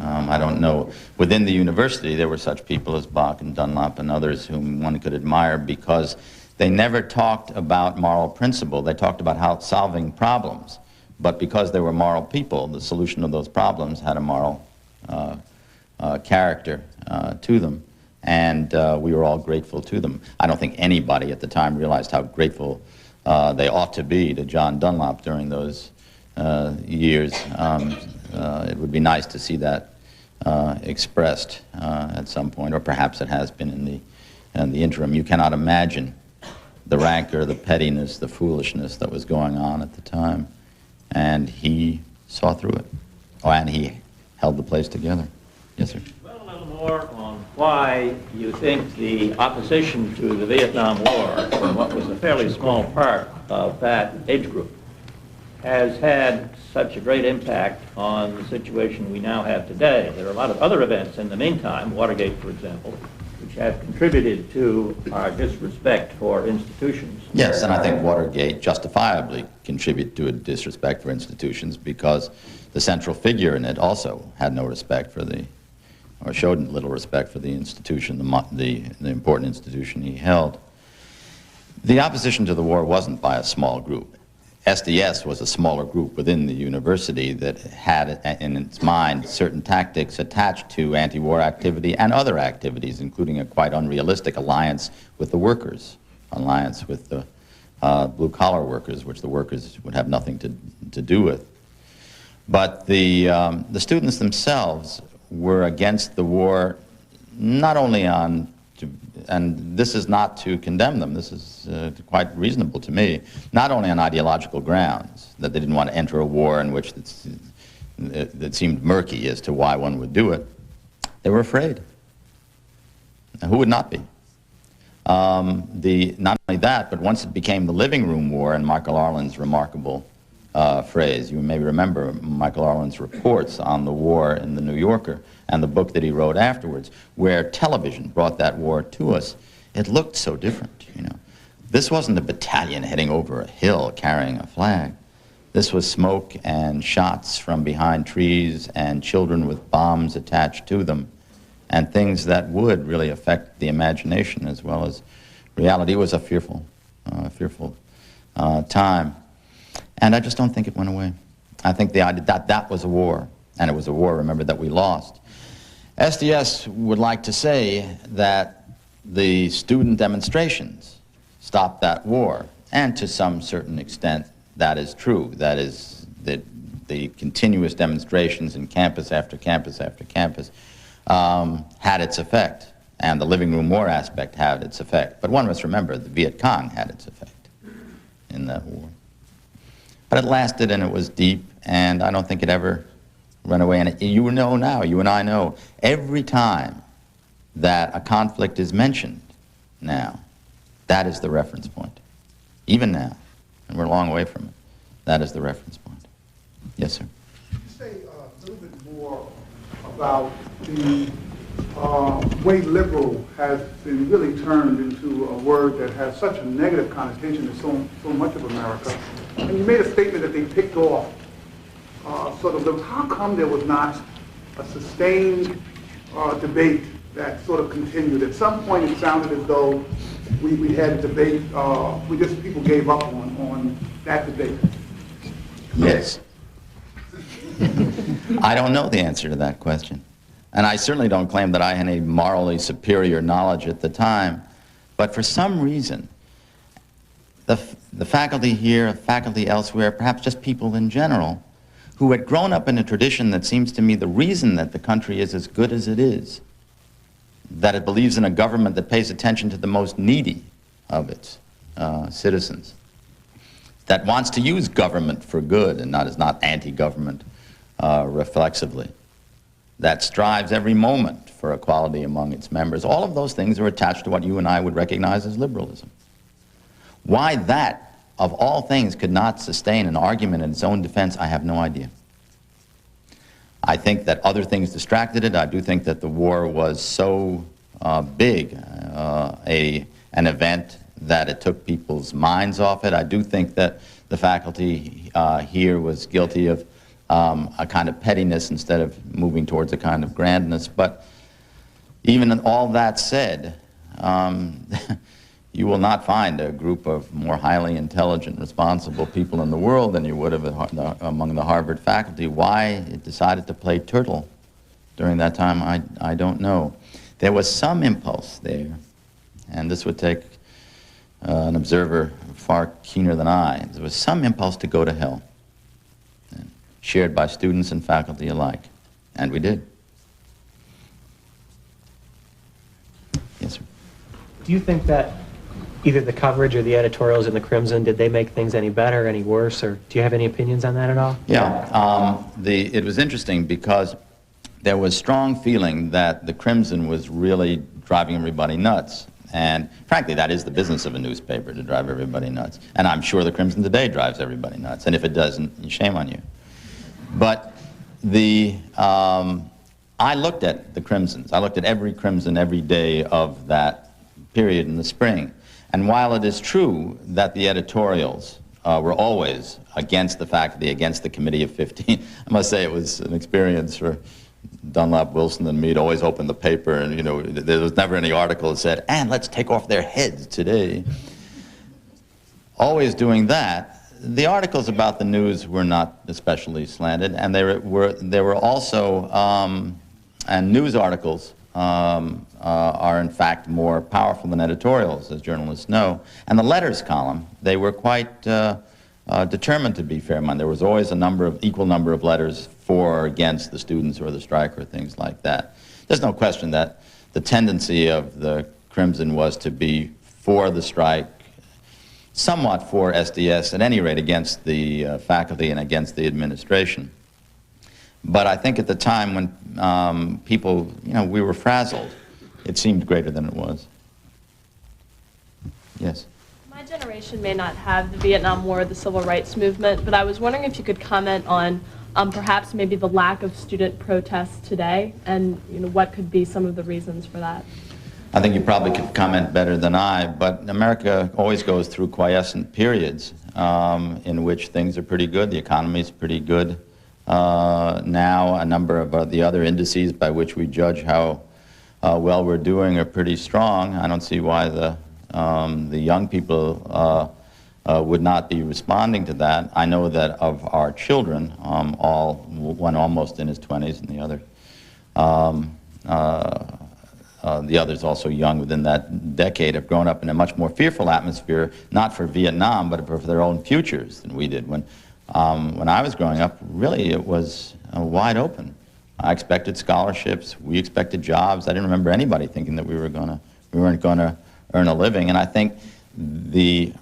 I don't know. Within the university, there were such people as Bach and Dunlop and others whom one could admire because they never talked about moral principle. They talked about how solving problems. But because they were moral people, the solution of those problems had a moral character to them. And we were all grateful to them. I don't think anybody at the time realized how grateful they ought to be to John Dunlop during those years. It would be nice to see that expressed at some point, or perhaps it has been in the interim. You cannot imagine the rancor, the pettiness, the foolishness that was going on at the time. And he saw through it. Oh, and he held the place together. Yes, sir. Well, a little more on why you think the opposition to the Vietnam War, from what was a fairly small part of that age group, has had such a great impact on the situation we now have today. There are a lot of other events in the meantime, Watergate, for example, which have contributed to our disrespect for institutions. Yes, and I think Watergate justifiably contributed to a disrespect for institutions because the central figure in it also had no respect for or showed little respect for the institution, the important institution he held. The opposition to the war wasn't by a small group. SDS was a smaller group within the university that had in its mind certain tactics attached to anti-war activity and other activities, including a quite unrealistic alliance with the workers, alliance with the blue-collar workers, which the workers would have nothing to do with. But the students themselves were against the war not only and this is not to condemn them, this is quite reasonable to me, not only on ideological grounds, that they didn't want to enter a war in which it seemed murky as to why one would do it. They were afraid. Now, who would not be? Not only that, but once it became the living room war, and Michael Arlen's remarkable phrase, you may remember Michael Arlen's reports on the war in the New Yorker, and the book that he wrote afterwards, where television brought that war to us. It looked so different, you know. This wasn't a battalion heading over a hill carrying a flag. This was smoke and shots from behind trees and children with bombs attached to them and things that would really affect the imagination as well as reality. It was a fearful time. And I just don't think it went away. I think the idea that was a war, and it was a war, remember, that we lost. SDS would like to say that the student demonstrations stopped that war, and to some certain extent that is true. That is, that the continuous demonstrations in campus after campus after campus had its effect, and the living room war aspect had its effect. But one must remember the Viet Cong had its effect in that war. But it lasted, and it was deep, and I don't think it ever went away. And you know now, you and I know, every time that a conflict is mentioned now, that is the reference point. Even now, and we're a long way from it, that is the reference point. Yes, sir? Could you say a little bit more about the way liberal has been really turned into a word that has such a negative connotation to so much of America? And you made a statement that they picked off how come there was not a sustained debate that sort of continued? At some point it sounded as though we had a debate, people gave up on that debate. Yes. I don't know the answer to that question. And I certainly don't claim that I had any morally superior knowledge at the time. But for some reason, the faculty here, faculty elsewhere, perhaps just people in general, who had grown up in a tradition that seems to me the reason that the country is as good as it is, that it believes in a government that pays attention to the most needy of its citizens, that wants to use government for good and is not anti-government reflexively, that strives every moment for equality among its members. All of those things are attached to what you and I would recognize as liberalism. Why that of all things, could not sustain an argument in its own defense, I have no idea. I think that other things distracted it. I do think that the war was so big an event that it took people's minds off it. I do think that the faculty here was guilty of a kind of pettiness instead of moving towards a kind of grandness. But even all that said, you will not find a group of more highly intelligent, responsible people in the world than you would have among the Harvard faculty. Why it decided to play turtle during that time, I don't know. There was some impulse there, and this would take an observer far keener than I. There was some impulse to go to hell, shared by students and faculty alike, and we did. Yes, sir. Do you think that either the coverage or the editorials in the Crimson, did they make things any better, any worse, or do you have any opinions on that at all? Yeah, it was interesting because there was strong feeling that the Crimson was really driving everybody nuts. And frankly, that is the business of a newspaper, to drive everybody nuts. And I'm sure the Crimson today drives everybody nuts. And if it doesn't, shame on you. But I looked at the Crimsons. I looked at every Crimson every day of that period in the spring. And while it is true that the editorials were always against the faculty, against the Committee of 15, I must say it was an experience for Dunlap Wilson and me to always open the paper, and you know, there was never any article that said, and let's take off their heads today. Always doing that. The articles about the news were not especially slanted, and there were also, and news articles are in fact more powerful than editorials, as journalists know. And the letters column, they were quite determined to be fair-minded. There was always equal number of letters for or against the students or the strike or things like that. There's no question that the tendency of the Crimson was to be for the strike, somewhat for SDS, at any rate against the faculty and against the administration. But I think at the time when people, you know, we were frazzled, it seemed greater than it was. Yes? My generation may not have the Vietnam War or the Civil Rights Movement, but I was wondering if you could comment on perhaps maybe the lack of student protests today, and you know, what could be some of the reasons for that. I think you probably could comment better than I, but America always goes through quiescent periods in which things are pretty good. The economy is pretty good now. A number of the other indices by which we judge how well we're doing are pretty strong. I don't see why the young people would not be responding to that. I know that of our children, one almost in his 20s and the others also young within that decade, have grown up in a much more fearful atmosphere, not for Vietnam, but for their own futures than we did. When I was growing up, really it was wide open. I expected scholarships, we expected jobs. I didn't remember anybody thinking that we weren't going to earn a living. And I think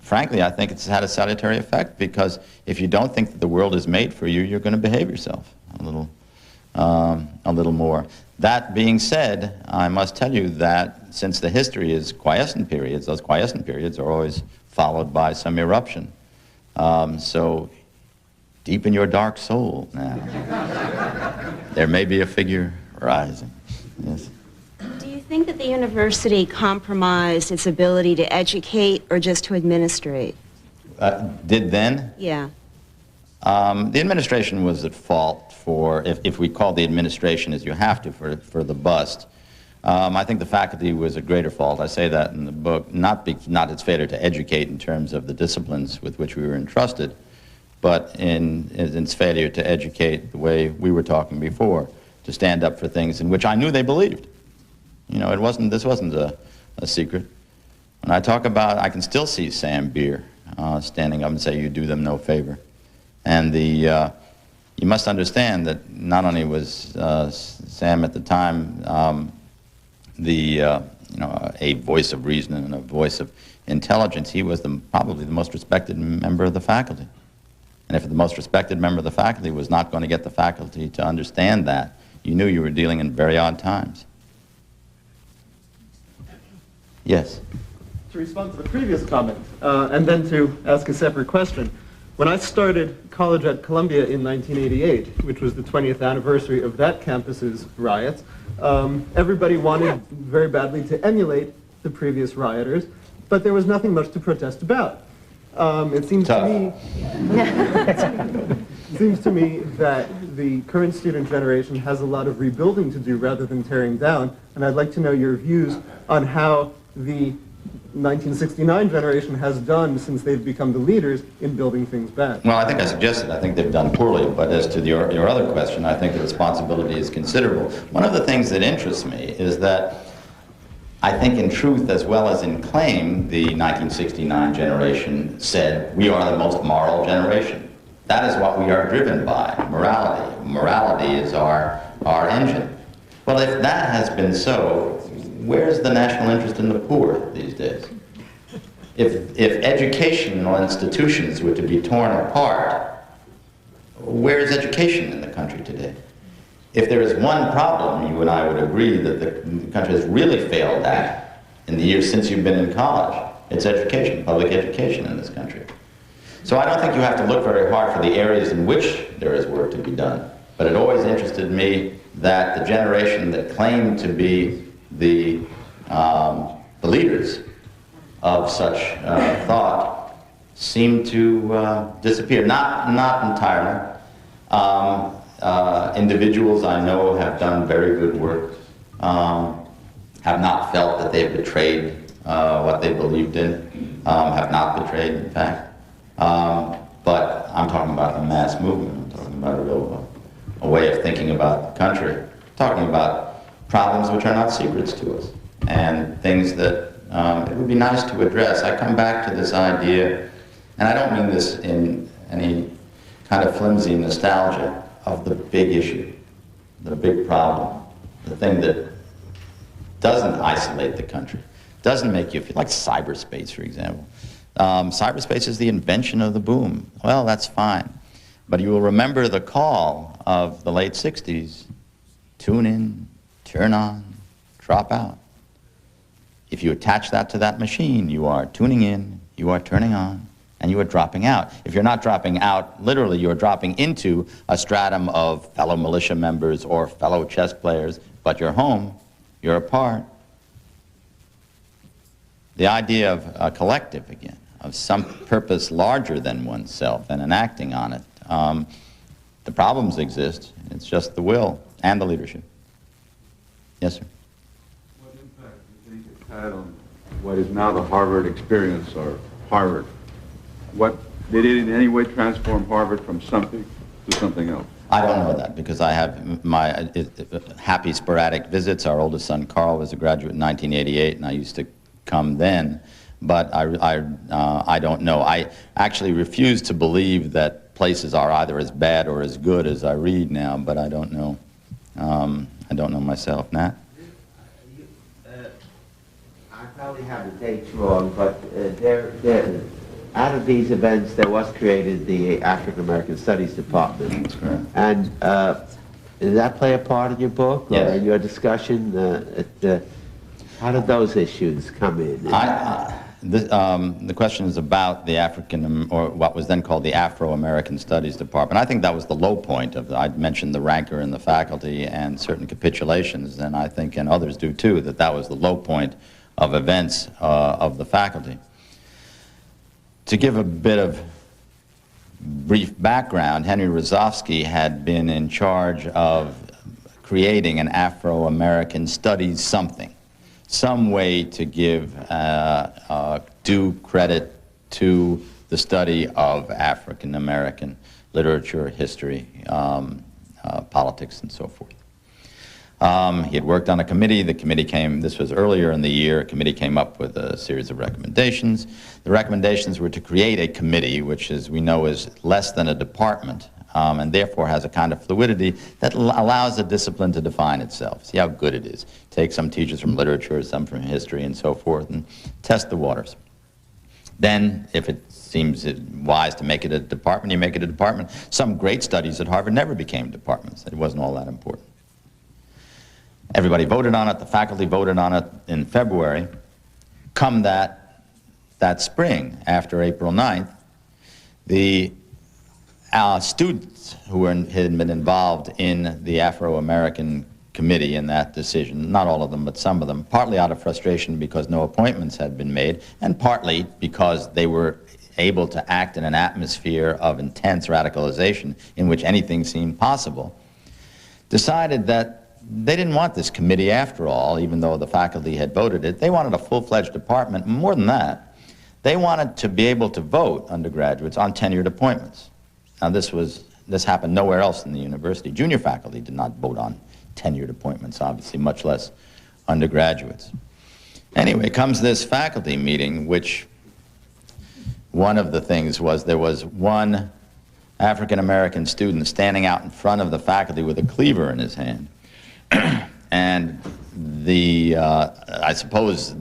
frankly, I think it's had a salutary effect, because if you don't think that the world is made for you, you're going to behave yourself a little more. That being said, I must tell you that since the history is quiescent periods, those quiescent periods are always followed by some eruption. So deep in your dark soul now, there may be a figure rising. Yes. Do you think that the university compromised its ability to educate or just to administrate? Did then? Yeah. The administration was at fault for, if we call the administration as you have to for the bust. I think the faculty was at greater fault. I say that in the book, not its failure to educate in terms of the disciplines with which we were entrusted, but in its failure to educate the way we were talking before, to stand up for things in which I knew they believed. You know, this wasn't a secret. When I talk about, I can still see Sam Beer standing up and say, "You do them no favor." And you must understand that not only was Sam at the time a voice of reason and a voice of intelligence, he was probably the most respected member of the faculty. And if the most respected member of the faculty was not going to get the faculty to understand that, you knew you were dealing in very odd times. Yes? to respond to the previous comment and then to ask a separate question. When I started college at Columbia in 1988, which was the 20th anniversary of that campus's riots, everybody wanted very badly to emulate the previous rioters, but there was nothing much to protest about. It seems to me that the current student generation has a lot of rebuilding to do rather than tearing down, and I'd like to know your views on how the 1969 generation has done since they've become the leaders in building things back. Well, I think I suggested I think they've done poorly, but as to your other question, I think the responsibility is considerable. One of the things that interests me is that I think in truth as well as in claim, the 1969 generation said, we are the most moral generation. That is what we are driven by, morality. Morality is our engine. Well, if that has been so, where's the national interest in the poor these days? If educational institutions were to be torn apart, where is education in the country today? If there is one problem, you and I would agree that the country has really failed at in the years since you've been in college, it's education, public education in this country. So I don't think you have to look very hard for the areas in which there is work to be done. But it always interested me that the generation that claimed to be the leaders of such thought seemed to disappear. Not entirely. Individuals I know have done very good work, have not felt that they've betrayed what they believed in, have not betrayed, in fact. But I'm talking about the mass movement. I'm talking about a way of thinking about the country. I'm talking about problems which are not secrets to us, and things that it would be nice to address. I come back to this idea, and I don't mean this in any kind of flimsy nostalgia, of the big issue, the big problem, the thing that doesn't isolate the country, doesn't make you feel like cyberspace, for example. Cyberspace is the invention of the boom. Well, that's fine. But you will remember the call of the late 60s, tune in, turn on, drop out. If you attach that to that machine, you are tuning in, you are turning on, and you are dropping out. If you're not dropping out, literally, you're dropping into a stratum of fellow militia members or fellow chess players, but you're home, you're apart. The idea of a collective, again, of some purpose larger than oneself and enacting on it. The problems exist, it's just the will and the leadership. Yes, sir? What impact do you think it's had on what is now the Harvard experience, or Harvard? What, did it in any way transform Harvard from something to something else? I don't know that, because I have my happy sporadic visits. Our oldest son, Carl, was a graduate in 1988, and I used to come then. But I don't know. I actually refuse to believe that places are either as bad or as good as I read now, but I don't know. I don't know myself. Nat? I probably have the dates wrong, but out of these events, there was created the African American Studies Department. That's correct. And does that play a part in your book, yes, or in your discussion? How did those issues come in? The question is about the African, or what was then called the Afro-American Studies Department. I think that was the low point of, I mentioned the rancor in the faculty and certain capitulations, and I think, and others do too, that was the low point of events of the faculty. To give a bit of brief background, Henry Rozovsky had been in charge of creating an Afro-American Studies something, some way to give due credit to the study of African-American literature, history, politics, and so forth. He had worked on a committee. The committee came, this was earlier in the year, a committee came up with a series of recommendations. The recommendations were to create a committee, which, as we know, is less than a department, and therefore has a kind of fluidity that allows the discipline to define itself. See how good it is. Take some teachers from literature, some from history, and so forth, and test the waters. Then, if it seems wise to make it a department, you make it a department. Some great studies at Harvard never became departments. It wasn't all that important. Everybody voted on it. The faculty voted on it in February. Come that that spring, after April 9th, the students who had been involved in the Afro-American committee in that decision, not all of them, but some of them, partly out of frustration because no appointments had been made, and partly because they were able to act in an atmosphere of intense radicalization in which anything seemed possible, decided that they didn't want this committee after all, even though the faculty had voted it. They wanted a full-fledged department. More than that, they wanted to be able to vote undergraduates on tenured appointments. Now this happened nowhere else in the university. Junior faculty did not vote on tenured appointments, obviously, much less undergraduates. Anyway, comes this faculty meeting, which one of the things was there was one African-American student standing out in front of the faculty with a cleaver in his hand. And I suppose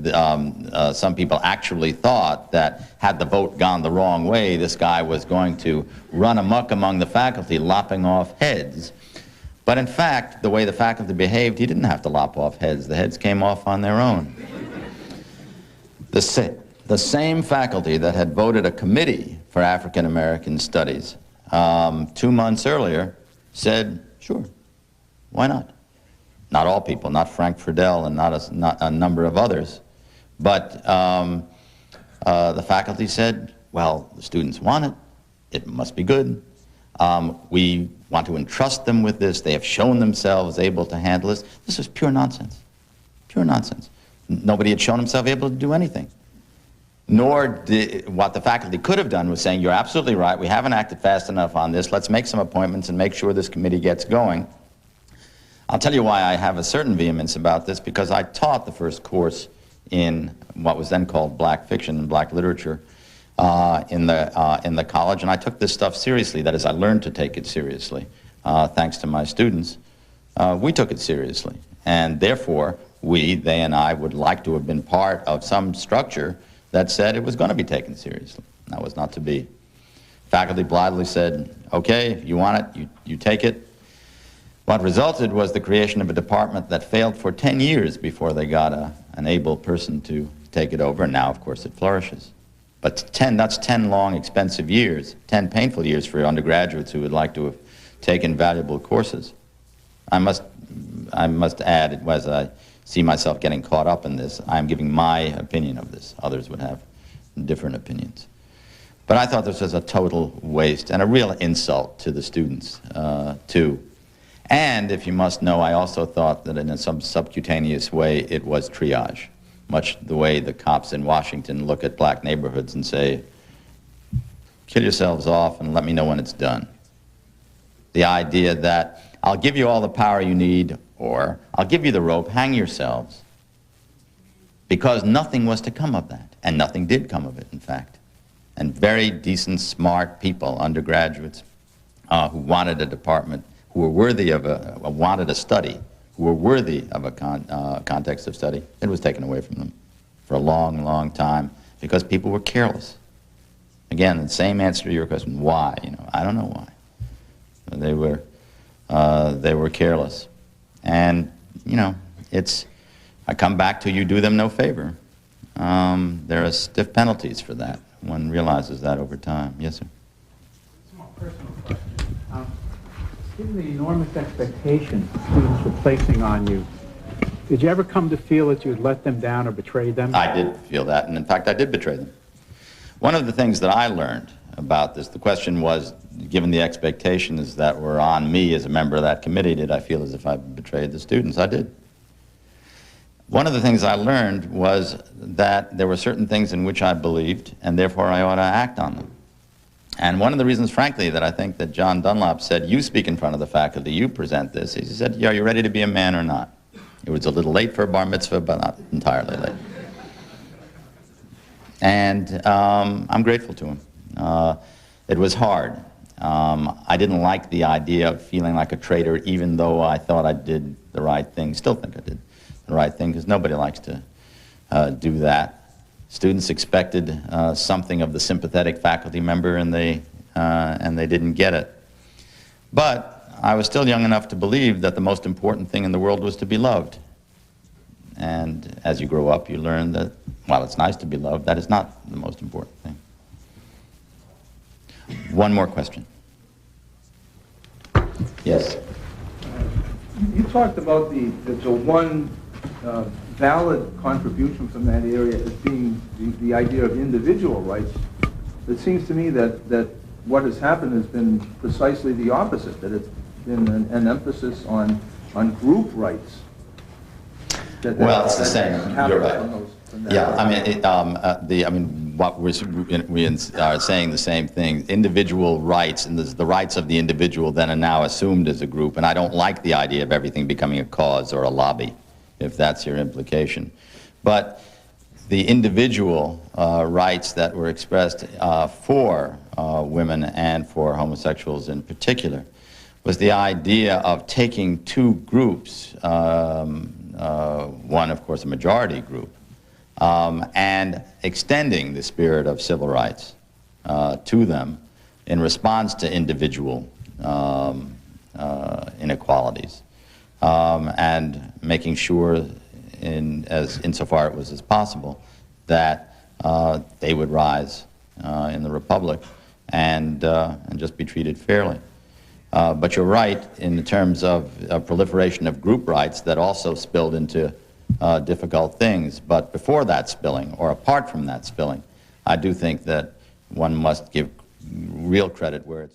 some people actually thought that had the vote gone the wrong way, this guy was going to run amok among the faculty, lopping off heads. But in fact, the way the faculty behaved, he didn't have to lop off heads. The heads came off on their own. The same faculty that had voted a committee for African American studies 2 months earlier said, sure, why not? Not all people, not Frank Friedel and not a number of others, but the faculty said, well, the students want it, it must be good. We want to entrust them with this. They have shown themselves able to handle this. This was pure nonsense, pure nonsense. Nobody had shown himself able to do anything. Nor did, what the faculty could have done was saying, you're absolutely right, we haven't acted fast enough on this, let's make some appointments and make sure this committee gets going. I'll tell you why I have a certain vehemence about this, because I taught the first course in what was then called black fiction and black literature in the college, and I took this stuff seriously. That is, I learned to take it seriously, thanks to my students. We took it seriously, and therefore they and I would like to have been part of some structure that said it was going to be taken seriously. That was not to be. Faculty blithely said, okay, if you want it, you take it. What resulted was the creation of a department that failed for 10 years before they got an able person to take it over, and now, of course, it flourishes. But that's 10 long, expensive years, 10 painful years for undergraduates who would like to have taken valuable courses. I must add, as I see myself getting caught up in this, I'm giving my opinion of this. Others would have different opinions. But I thought this was a total waste and a real insult to the students, too. And, if you must know, I also thought that in some subcutaneous way it was triage, much the way the cops in Washington look at black neighborhoods and say, kill yourselves off and let me know when it's done. The idea that I'll give you all the power you need, or I'll give you the rope, hang yourselves. Because nothing was to come of that, and nothing did come of it, in fact. And very decent, smart people, undergraduates, who wanted a department, who were worthy of wanted a study, who were worthy of a context of study, it was taken away from them for a long, long time because people were careless. Again, the same answer to your question, why? I don't know why. They were careless. And, I come back to you do them no favor. There are stiff penalties for that. One realizes that over time. Yes, sir? Small personal question. Given the enormous expectations students were placing on you, did you ever come to feel that you had let them down or betrayed them? I did feel that, and in fact, I did betray them. One of the things that I learned about this, the question was, given the expectations that were on me as a member of that committee, did I feel as if I betrayed the students? I did. One of the things I learned was that there were certain things in which I believed, and therefore I ought to act on them. And one of the reasons, frankly, that I think that John Dunlop said, you speak in front of the faculty, you present this, he said, yeah, are you ready to be a man or not? It was a little late for a bar mitzvah, but not entirely late. And I'm grateful to him. It was hard. I didn't like the idea of feeling like a traitor, even though I thought I did the right thing, still think I did the right thing, because nobody likes to do that. Students expected something of the sympathetic faculty member, and they didn't get it. But I was still young enough to believe that the most important thing in the world was to be loved. And as you grow up, you learn that, while it's nice to be loved, that is not the most important thing. One more question. Yes. You talked about the one valid contribution from that area as being the idea of individual rights. It seems to me that what has happened has been precisely the opposite, that it's been an emphasis on group rights. Well, it's the same. You're right. Yeah, I mean, what we are saying the same thing. Individual rights and the rights of the individual then are now assumed as a group, and I don't like the idea of everything becoming a cause or a lobby, if that's your implication. But the individual rights that were expressed for women and for homosexuals in particular was the idea of taking two groups, one, of course, a majority group, and extending the spirit of civil rights to them in response to individual inequalities, and making sure, insofar it was as possible, that they would rise in the Republic and just be treated fairly. But you're right in terms of proliferation of group rights that also spilled into difficult things. But before that spilling, or apart from that spilling, I do think that one must give real credit where it's